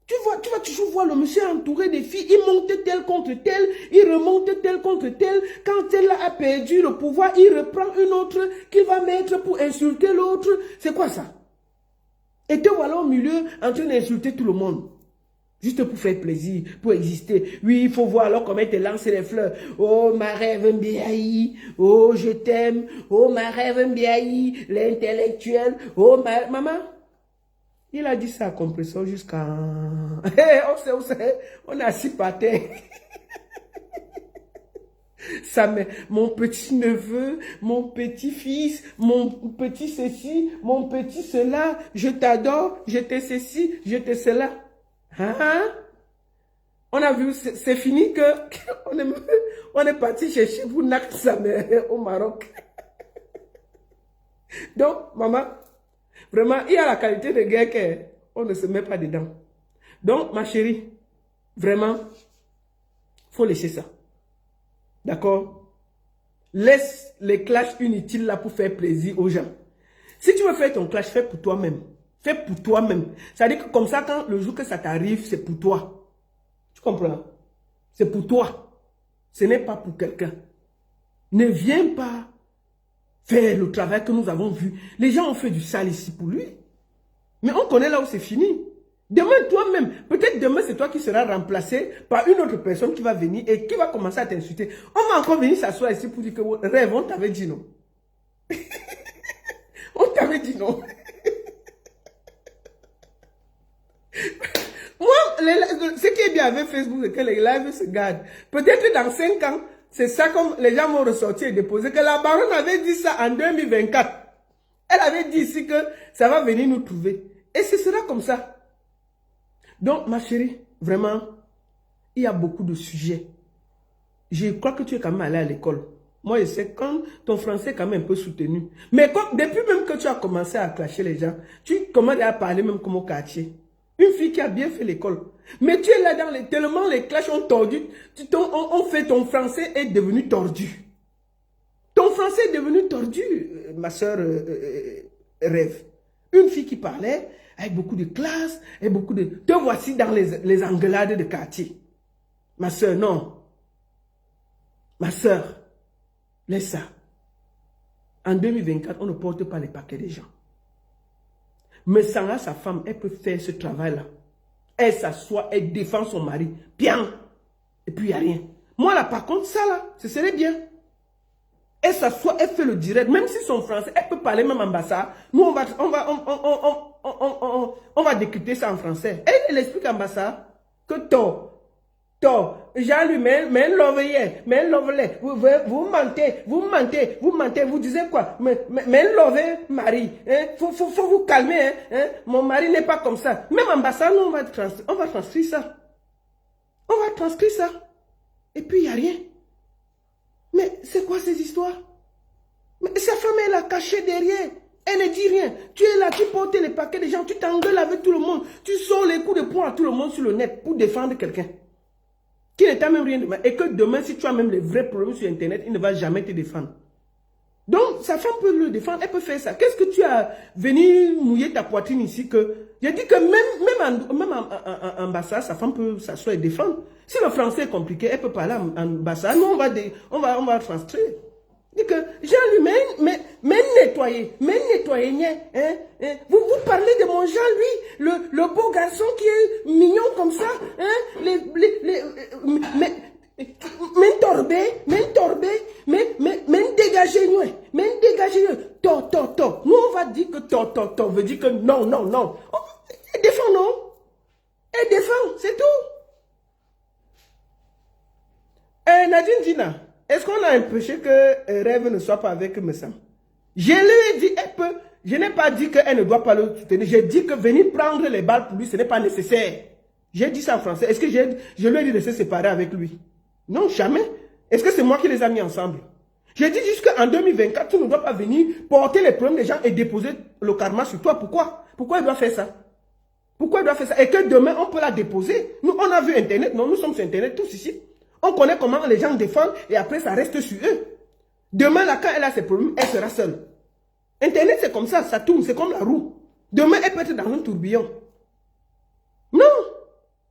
Tu vas toujours voir le monsieur entouré des filles. Il monte tel contre tel. Il remonte tel contre tel. Quand elle a perdu le pouvoir, il reprend une autre qu'il va mettre pour insulter l'autre. C'est quoi ça? Et te voilà au milieu en train d'insulter tout le monde. Juste pour faire plaisir, pour exister. Oui, il faut voir alors comment elle te lance les fleurs. Oh, ma rêve Mbiaï. Oh, je t'aime. Oh, ma rêve Mbiaï. L'intellectuel. Oh, maman. Il a dit ça à compresseur jusqu'à... Hey, on est assis par terre. Mon petit neveu, mon petit fils, mon petit ceci, mon petit cela. Je t'adore, je te ceci, je te cela. Hein? On a vu, c'est fini que on est parti chercher pour sa mère au Maroc. Donc, maman, vraiment, il y a la qualité de guerre qu'on ne se met pas dedans. Donc, ma chérie, vraiment, faut laisser ça. D'accord? Laisse les clashs inutiles là pour faire plaisir aux gens. Si tu veux faire ton clash, fais pour toi-même. Fais pour toi-même. C'est-à-dire que comme ça, quand le jour que ça t'arrive, c'est pour toi. Tu comprends? C'est pour toi. Ce n'est pas pour quelqu'un. Ne viens pas faire le travail que nous avons vu. Les gens ont fait du sale ici pour lui. Mais on connaît là où c'est fini. Demain, toi-même, peut-être demain, c'est toi qui seras remplacé par une autre personne qui va venir et qui va commencer à t'insulter. On va encore venir s'asseoir ici pour dire que rêve, on t'avait dit non. On t'avait dit non. Moi, ce qui est bien avec Facebook, c'est que les lives se gardent. Peut-être dans 5 ans, c'est ça comme les gens vont ressortir et déposer. Que la baronne avait dit ça en 2024. Elle avait dit ici que ça va venir nous trouver. Et ce sera comme ça. Donc, ma chérie, vraiment, il y a beaucoup de sujets. Je crois que tu es quand même allé à l'école. Moi, je sais quand ton français est quand même un peu soutenu. Mais depuis même que tu as commencé à clasher les gens, tu commences à parler même comme au quartier. Une fille qui a bien fait l'école. Mais tu es là dans tellement les clashs ont tordu. On fait ton français est devenu tordu. Ton français est devenu tordu, ma soeur rêve. Une fille qui parlait avec beaucoup de classe et beaucoup de... Te voici dans les engueulades de quartier. Ma soeur, non. Ma soeur, laisse ça. En 2024, on ne porte pas les paquets des gens. Mais sans sa femme, elle peut faire ce travail-là. Elle s'assoit, elle défend son mari. Bien. Et puis il n'y a rien. Moi là, par contre, ça là, ce serait bien. Elle s'assoit, elle fait le direct. Même si son français, elle peut parler même en bassa. Nous, on va décrypter ça en français. Elle explique en bassa que Jean lui, mais vous mentez, vous disiez quoi? Mais lovez Marie, hein? Faut vous calmer, hein? Mon mari n'est pas comme ça. Même en bassa, nous, on va transcrire ça. On va transcrire ça. Et puis, il n'y a rien. Mais c'est quoi ces histoires? Mais sa femme, elle a caché derrière. Elle ne dit rien. Tu es là, tu portes les paquets des gens, tu t'engueules avec tout le monde. Tu sors les coups de poing à tout le monde sur le net pour défendre quelqu'un qui ne t'a même rien demandé. Et que demain, si tu as même les vrais problèmes sur Internet, il ne va jamais te défendre. Donc, sa femme peut le défendre, elle peut faire ça. Qu'est-ce que tu as venu mouiller ta poitrine ici que... J'ai dit que même en bassa, sa femme peut s'asseoir et défendre. Si le français est compliqué, elle peut parler en bassa. Nous, on va transcrire. Dit que Jean lui, mais nettoyer, hein? Vous parlez de mon Jean, lui, le beau garçon qui est mignon comme ça, hein? Mais dégagez, to. Nous, on va dire que to veut dire que non. Elle défend, non? Elle défend, c'est tout. Nadine Dina, est-ce qu'on a empêché que Rêve ne soit pas avec Messam? Je lui ai dit, elle peut. Je n'ai pas dit qu'elle ne doit pas le soutenir. J'ai dit que venir prendre les balles pour lui, ce n'est pas nécessaire. J'ai dit ça en français. Est-ce que je lui ai dit de se séparer avec lui? Non, jamais. Est-ce que c'est moi qui les ai mis ensemble? J'ai dit jusqu'en 2024, tu ne dois pas venir porter les problèmes des gens et déposer le karma sur toi. Pourquoi? Pourquoi il doit faire ça? Pourquoi il doit faire ça? Et que demain, on peut la déposer. Nous, on a vu Internet. Non, nous sommes sur Internet tous ici. On connaît comment les gens défendent et après, ça reste sur eux. Demain, là, quand elle a ses problèmes, elle sera seule. Internet, c'est comme ça tourne, c'est comme la roue. Demain, elle peut être dans un tourbillon. Non,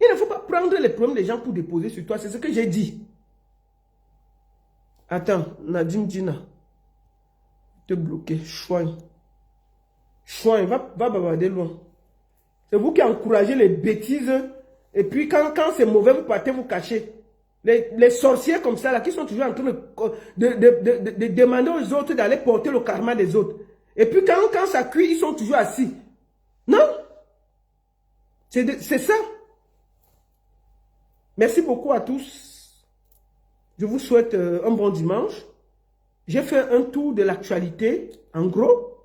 il ne faut pas prendre les problèmes des gens pour déposer sur toi. C'est ce que j'ai dit. Attends, Nadim Dina. Te bloquer. Chouin. Chouin, va bavarder loin. C'est vous qui encouragez les bêtises. Et puis quand c'est mauvais, vous partez vous cacher. Les sorciers comme ça, là, qui sont toujours en train de demander aux autres d'aller porter le karma des autres. Et puis quand ça cuit, ils sont toujours assis. Non. C'est ça. Merci beaucoup à tous. Je vous souhaite un bon dimanche. J'ai fait un tour de l'actualité, en gros.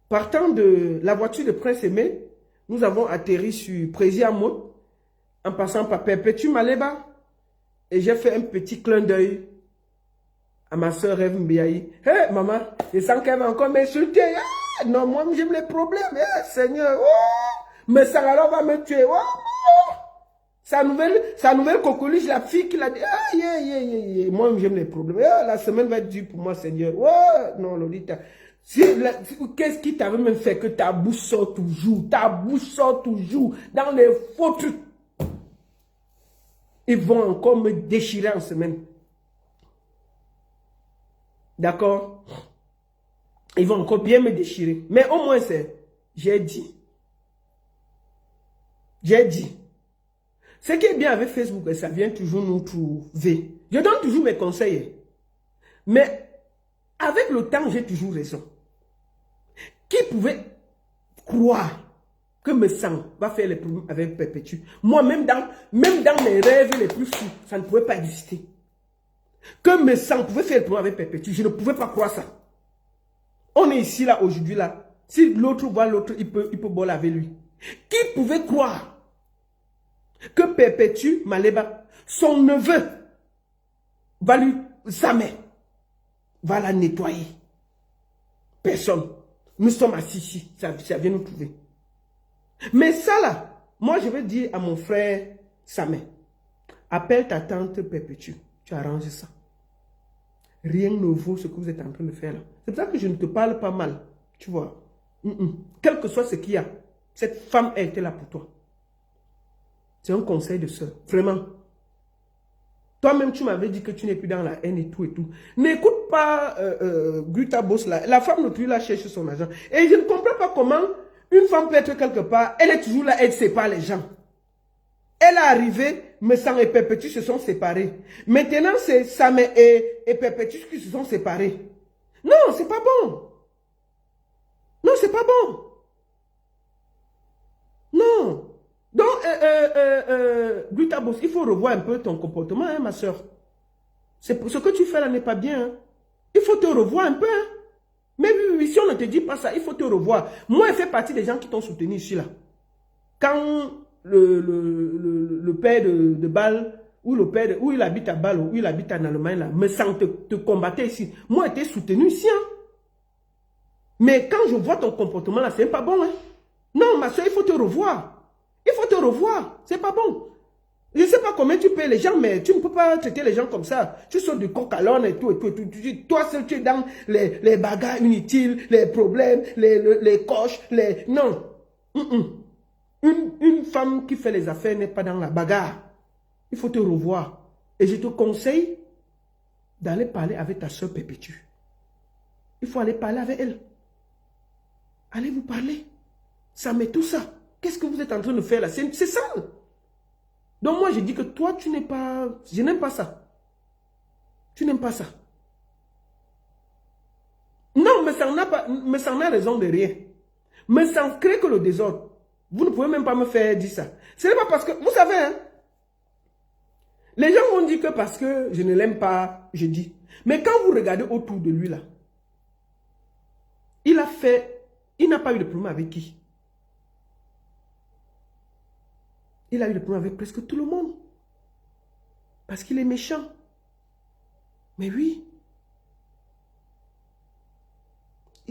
Partant de la voiture de Prince Aimé, nous avons atterri sur Prési-Amot, en passant par Perpétue Maleba. Et j'ai fait un petit clin d'œil à ma soeur Eve Mbiaï. Hé, maman, je sens qu'elle va encore m'insulter. Ah, non, moi, j'ai les problèmes. Seigneur, oh, mais ça alors va me tuer. Oh, oh. Sa nouvelle cocoliche, la fille qui l'a dit, ah, moi, j'aime les problèmes. La semaine va être dure pour moi, Seigneur. Oh, non, Lolita. Qu'est-ce qui t'avait même fait que ta bouche sort toujours? Ta bouche sort toujours dans les faux trucs. Ils vont encore me déchirer en semaine. D'accord? Ils vont encore bien me déchirer. Mais au moins, j'ai dit. J'ai dit. Ce qui est bien avec Facebook, ça vient toujours nous trouver. Je donne toujours mes conseils. Mais avec le temps, j'ai toujours raison. Qui pouvait croire que me sang va faire les problèmes avec Perpétue? Moi, même dans mes rêves les plus fous, ça ne pouvait pas exister. Que me sang pouvait faire les problèmes avec Perpétue, je ne pouvais pas croire ça. On est ici, là, aujourd'hui, là. Si l'autre voit l'autre, il peut boire avec lui. Qui pouvait croire que Perpétue Maleba, son neveu, va lui, jamais, va la nettoyer? Personne. Nous sommes assis ici, ça vient nous trouver. Mais ça là, moi je vais dire à mon frère Samé, appelle ta tante Perpétue, tu arranges ça. Rien ne vaut ce que vous êtes en train de faire là. C'est pour ça que je ne te parle pas mal, tu vois. Quel que soit ce qu'il y a, cette femme a été là pour toi. C'est un conseil de soeur, vraiment. Toi-même, tu m'avais dit que tu n'es plus dans la haine et tout et tout. N'écoute pas Guta Boss là. La femme ne plus là cherche son argent. Et je ne comprends pas comment une femme peut être quelque part, elle est toujours là, elle sépare les gens. Elle est arrivée, Messang et Perpétue se sont séparés. Maintenant, c'est Samé et Perpétue qui se sont séparés. Non, c'est pas bon. Non, c'est pas bon. Non. Donc, Gutabos, il faut revoir un peu ton comportement, hein, ma soeur. Ce que tu fais là n'est pas bien. Hein. Il faut te revoir un peu. Hein. Mais oui, si on ne te dit pas ça, il faut te revoir. Moi, je fais partie des gens qui t'ont soutenu ici, là. Quand le père de Bâle, ou le père, où il habite à Bâle, ou il habite en Allemagne, là, me sent te combattre ici. Moi, j'étais soutenu ici. Hein. Mais quand je vois ton comportement là, c'est pas bon. Hein. Non, ma soeur, il faut te revoir. Il faut te revoir. C'est pas bon. Je ne sais pas comment tu payes les gens, mais tu ne peux pas traiter les gens comme ça. Tu sors du coq à l'âne et tout, et tout, et tout. Toi seul, tu es dans les bagarres inutiles, les problèmes, les coches, les... Non. Une femme qui fait les affaires n'est pas dans la bagarre. Il faut te revoir. Et je te conseille d'aller parler avec ta soeur Perpétue. Il faut aller parler avec elle. Allez vous parler. Ça met tout ça. Qu'est-ce que vous êtes en train de faire là? C'est ça. Donc moi, je dis que toi, tu n'es pas... Je n'aime pas ça. Tu n'aimes pas ça. Non, mais ça n'a raison de rien. Mais ça crée que le désordre. Vous ne pouvez même pas me faire dire ça. Ce n'est pas parce que... Vous savez, hein, les gens vont dire que parce que je ne l'aime pas, je dis. Mais quand vous regardez autour de lui là, il a fait... Il n'a pas eu de problème avec qui? Il a eu des problèmes avec presque tout le monde. Parce qu'il est méchant. Mais oui.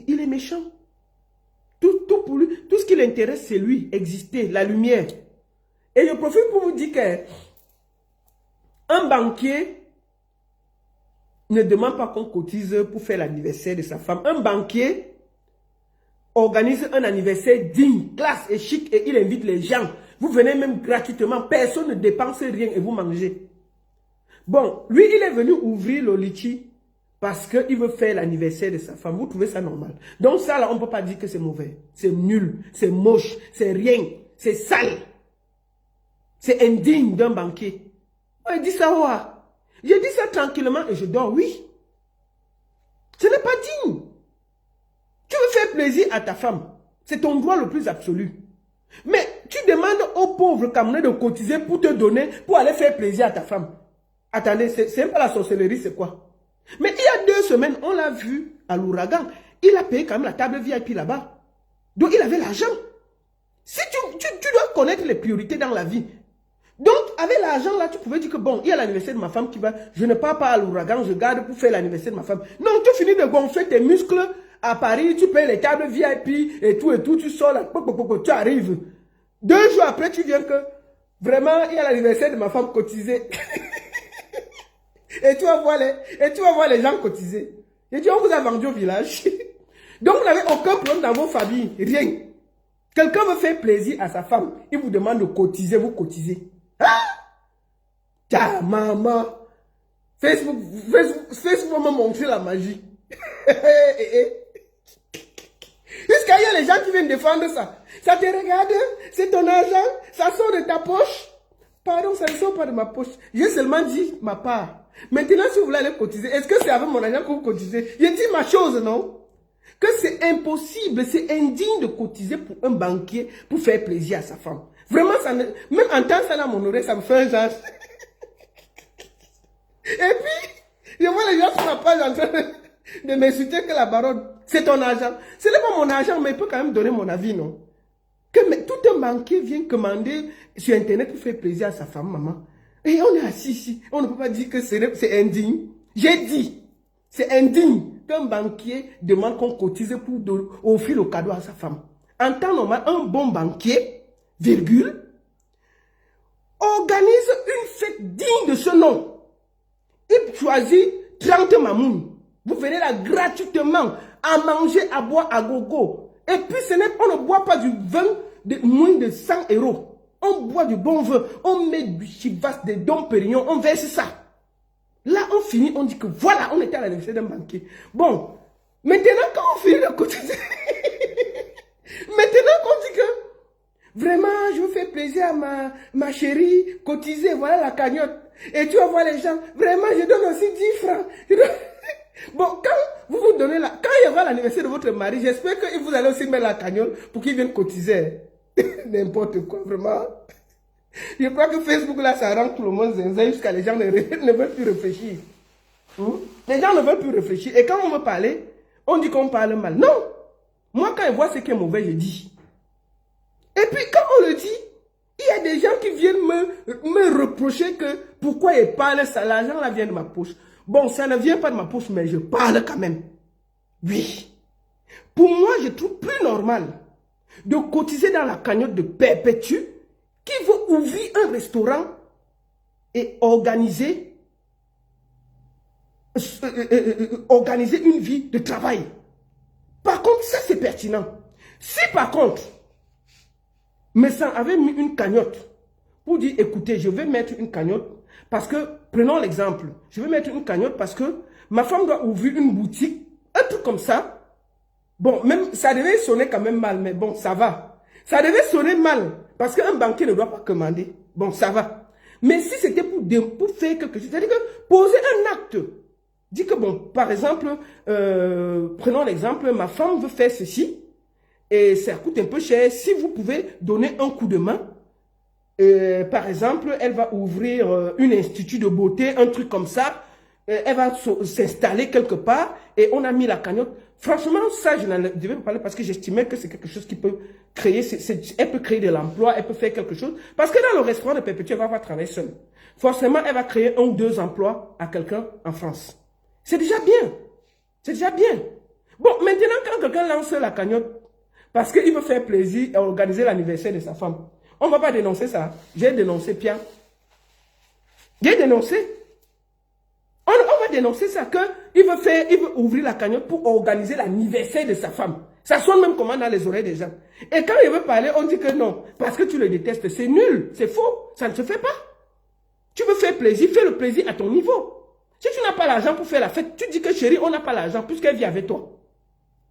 il est méchant. Tout pour lui, tout ce qui l'intéresse, c'est lui, exister, la lumière. Et je profite pour vous dire qu'un banquier ne demande pas qu'on cotise pour faire l'anniversaire de sa femme. Un banquier organise un anniversaire digne, classe et chic et il invite les gens. Vous venez même gratuitement, personne ne dépense rien et vous mangez. Bon, lui, il est venu ouvrir le litchi parce qu'il veut faire l'anniversaire de sa femme. Vous trouvez ça normal? Donc ça, là, on ne peut pas dire que c'est mauvais. C'est nul, c'est moche, c'est rien, c'est sale. C'est indigne d'un banquier. Il dit ça, ouais. Je dis ça tranquillement et je dors, oui. Ce n'est pas digne. Tu veux faire plaisir à ta femme. C'est ton droit le plus absolu. Mais tu demandes aux pauvres Camerounais de cotiser pour te donner, pour aller faire plaisir à ta femme. Attendez, c'est pas la sorcellerie, c'est quoi? Mais il y a 2 semaines, on l'a vu à l'ouragan. Il a payé quand même la table VIP là-bas. Donc il avait l'argent. Si tu dois connaître les priorités dans la vie. Donc, avec l'argent là, tu pouvais dire que bon, il y a l'anniversaire de ma femme qui va, je ne pars pas à l'ouragan, je garde pour faire l'anniversaire de ma femme. Non, tu finis de gonfler tes muscles à Paris, tu payes les tables VIP et tout, tu sors là, tu arrives. 2 jours après, tu viens que, vraiment, il y a l'anniversaire de ma femme cotisée. et tu vas voir les gens cotiser. Et tu on vous a vendu au village. Donc, vous n'avez aucun problème dans vos familles, rien. Quelqu'un veut faire plaisir à sa femme, il vous demande de cotiser, vous cotisez. Ah! Tiens, maman. Facebook m'a montré la magie. Jusqu'à il y a les gens qui viennent défendre ça. Ça te regarde, c'est ton argent, ça sort de ta poche. Pardon, ça ne sort pas de ma poche. J'ai seulement dit ma part. Maintenant, si vous voulez aller cotiser, est-ce que c'est avec mon argent que vous cotisez? J'ai dit ma chose, non? Que c'est impossible, c'est indigne de cotiser pour un banquier pour faire plaisir à sa femme. Vraiment, ça ne, même en temps ça dans mon oreille, ça me fait un genre. Et puis, je vois les gens sur ma page en train de m'insulter que la baronne, c'est ton argent. Ce n'est pas mon argent, mais il peut quand même donner mon avis, non? Que tout un banquier vient commander sur Internet pour faire plaisir à sa femme, maman. Et on est assis ici. On ne peut pas dire que c'est indigne. J'ai dit, c'est indigne qu'un banquier demande qu'on cotise pour offrir le cadeau à sa femme. En temps normal, un bon banquier, virgule, organise une fête digne de ce nom. Il choisit 30 mamounes. Vous venez là gratuitement à manger, à boire, à gogo. Et puis on ne boit pas du vin de moins de 100 €. On boit du bon vin. On met du chivas, des Dom Pérignon, on verse ça. Là, on finit, on dit que voilà, on était à l'anniversaire d'un banquier. Bon, maintenant, quand on finit de cotiser, maintenant qu'on dit que vraiment, je veux faire plaisir à ma chérie, cotiser, voilà la cagnotte. Et tu vas voir les gens, vraiment, je donne aussi 10 francs. Bon, quand vous donnez quand il y aura l'anniversaire de votre mari, j'espère que vous allez aussi mettre la cagnotte pour qu'il vienne cotiser. N'importe quoi, vraiment. Je crois que Facebook, là, ça rend tout le monde zinzin jusqu'à les gens ne veulent plus réfléchir. Les gens ne veulent plus réfléchir. Et quand on veut parler, on dit qu'on parle mal. Non. Moi, quand je vois ce qui est mauvais, je dis. Et puis, quand on le dit, il y a des gens qui viennent me reprocher que pourquoi ils parlent ça, l'argent là vient de ma poche. Bon, ça ne vient pas de ma poche, mais je parle quand même. Oui. Pour moi, je trouve plus normal de cotiser dans la cagnotte de Perpétue qui veut ouvrir un restaurant et organiser une vie de travail. Par contre, ça c'est pertinent. Si par contre, Messan avait mis une cagnotte pour dire, écoutez, je vais mettre une cagnotte parce que, prenons l'exemple, je vais mettre une cagnotte parce que ma femme doit ouvrir une boutique, un truc comme ça. Bon, même ça devait sonner quand même mal, mais bon, ça va. Ça devait sonner mal parce qu'un banquier ne doit pas commander. Bon, ça va. Mais si c'était pour faire quelque chose, c'est-à-dire que poser un acte, dit que bon, par exemple, prenons l'exemple, ma femme veut faire ceci et ça coûte un peu cher. Si vous pouvez donner un coup de main, par exemple, elle va ouvrir un institut de beauté, un truc comme ça. Elle va s'installer quelque part et on a mis la cagnotte. Franchement, ça, je n'en devais pas parler parce que j'estimais que c'est quelque chose qui peut créer, elle peut créer de l'emploi, elle peut faire quelque chose. Parce que dans le restaurant de Perpétue, elle va pas travailler seule. Forcément, elle va créer 1 ou 2 emplois à quelqu'un en France. C'est déjà bien. C'est déjà bien. Bon, maintenant, quand quelqu'un lance la cagnotte, parce qu'il veut faire plaisir et organiser l'anniversaire de sa femme, on ne va pas dénoncer ça. J'ai dénoncé Pierre. J'ai dénoncé. On va dénoncer ça, qu'il veut ouvrir la cagnotte pour organiser l'anniversaire de sa femme. Ça sonne même comment dans les oreilles des gens. Et quand il veut parler, on dit que non, parce que tu le détestes. C'est nul, c'est faux, ça ne se fait pas. Tu veux faire plaisir, fais le plaisir à ton niveau. Si tu n'as pas l'argent pour faire la fête, tu dis que chérie, on n'a pas l'argent puisqu'elle vit avec toi.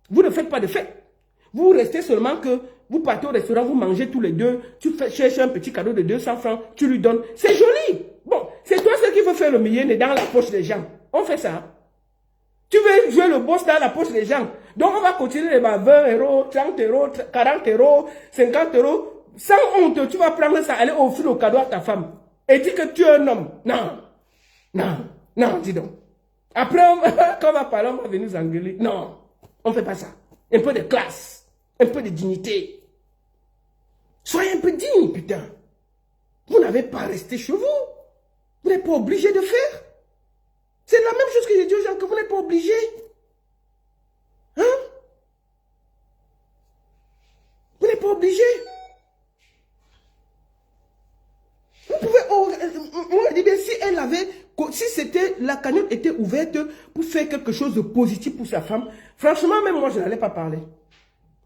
Vous ne faites pas de fête. Vous restez seulement que vous partez au restaurant, vous mangez tous les deux, tu cherches un petit cadeau de 200 francs, tu lui donnes. C'est joli. Bon, c'est toi qui veut faire le million dans la poche des gens. On fait ça. Tu veux jouer le boss dans la poche des gens. Donc on va continuer les 20 euros, 30 euros, 40 euros, 50 euros. Sans honte, tu vas prendre ça, aller offrir le cadeau à ta femme. Et dire que tu es un homme. Non. Non. Non, dis donc. Après, quand on va parler, on va venir nous engueuler. Non. On ne fait pas ça. Un peu de classe. Un peu de dignité. Soyez un peu digne, putain. Vous n'avez pas resté chez vous. Vous n'êtes pas obligé de faire. C'est la même chose que j'ai dit aux gens, que vous n'êtes pas obligé. Hein? Vous n'êtes pas obligé. Vous pouvez... on dit bien, si c'était, la cagnotte était ouverte pour faire quelque chose de positif pour sa femme, franchement, même moi, je n'allais pas parler.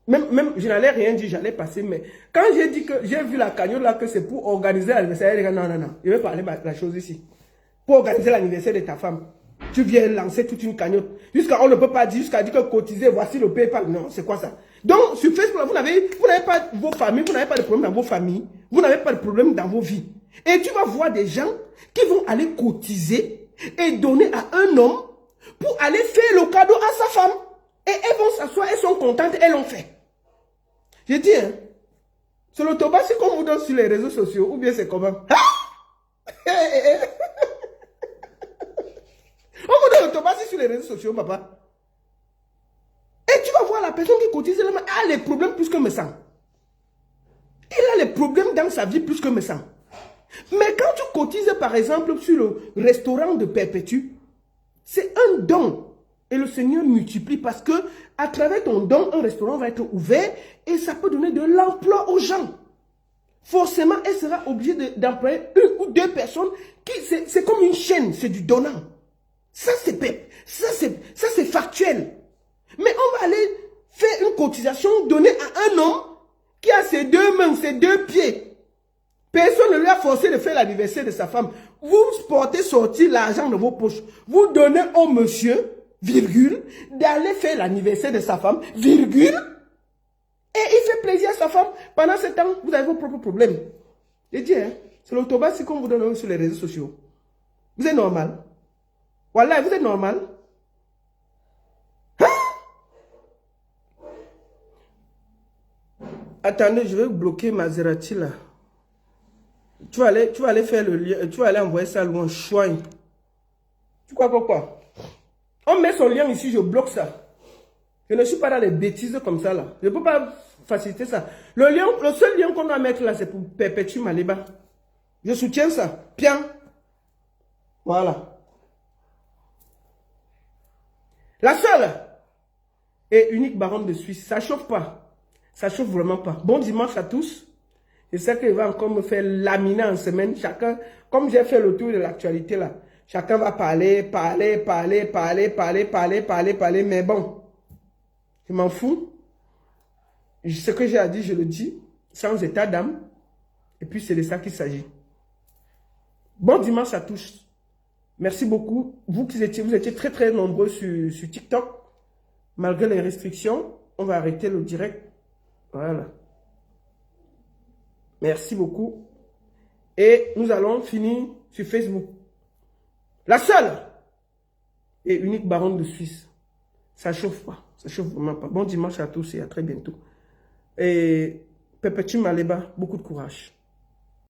Même je n'allais rien dire, j'allais passer, mais quand j'ai dit que j'ai vu la cagnotte là, que c'est pour organiser l'anniversaire, les gars, non, je vais parler de la chose ici. Pour organiser l'anniversaire de ta femme, tu viens lancer toute une cagnotte. Jusqu'à, on ne peut pas dire, jusqu'à dire que cotiser, voici le PayPal. Non, c'est quoi ça? Donc, sur Facebook, vous n'avez pas vos familles, vous n'avez pas de problème dans vos familles, vous n'avez pas de problème dans vos vies. Et tu vas voir des gens qui vont aller cotiser et donner à un homme pour aller faire le cadeau à sa femme. Et elles vont s'asseoir, elles sont contentes, elles l'ont fait. J'ai dit, hein, c'est l'autobus qu'on vous donne sur les réseaux sociaux, ou bien c'est comment? On vous donne l'autobus sur les réseaux sociaux, papa. Et tu vas voir la personne qui cotise, elle a les problèmes plus que me sent. Il a les problèmes dans sa vie plus que me sent. Mais quand tu cotises, par exemple, sur le restaurant de Perpétue, c'est un don. Et le Seigneur multiplie parce que à travers ton don, un restaurant va être ouvert et ça peut donner de l'emploi aux gens. Forcément, elle sera obligée d'employer une ou deux personnes. C'est comme une chaîne, c'est du donnant. Ça, c'est factuel. Mais on va aller faire une cotisation donnée à un homme qui a ses deux mains, ses deux pieds. Personne ne lui a forcé de faire l'anniversaire de sa femme. Vous portez sortir l'argent de vos poches. Vous donnez au monsieur, virgule, d'aller faire l'anniversaire de sa femme, virgule, et il fait plaisir à sa femme. Pendant ce temps, vous avez vos propres problèmes. J'ai dit, hein, c'est l'autobus qu'on vous donne sur les réseaux sociaux. Vous êtes normal. Voilà, vous êtes normal. Hein? Attendez, je vais bloquer Maserati là. Tu vas aller faire le lien, tu vas aller envoyer ça loin, chouin. Tu crois pourquoi? On met son lien ici, je bloque ça. Je ne suis pas dans les bêtises comme ça là. Je ne peux pas faciliter ça. Le seul lien qu'on doit mettre là, c'est pour Perpétue Maliba. Je soutiens ça. Bien. Voilà. La seule et unique baronne de Suisse. Ça chauffe pas. Ça chauffe vraiment pas. Bon dimanche à tous. Je sais qu'il va encore me faire laminer en semaine. Chacun, comme j'ai fait le tour de l'actualité là, chacun va parler. Mais bon, je m'en fous. Ce que j'ai à dire, je le dis, sans état d'âme. Et puis c'est de ça qu'il s'agit. Bon dimanche à tous. Merci beaucoup. Vous étiez très très nombreux sur TikTok. Malgré les restrictions, on va arrêter le direct. Voilà. Merci beaucoup. Et nous allons finir sur Facebook. La seule et unique baronne de Suisse. Ça chauffe pas. Ça chauffe vraiment pas. Bon dimanche à tous et à très bientôt. Et Perpétue Maliba, beaucoup de courage.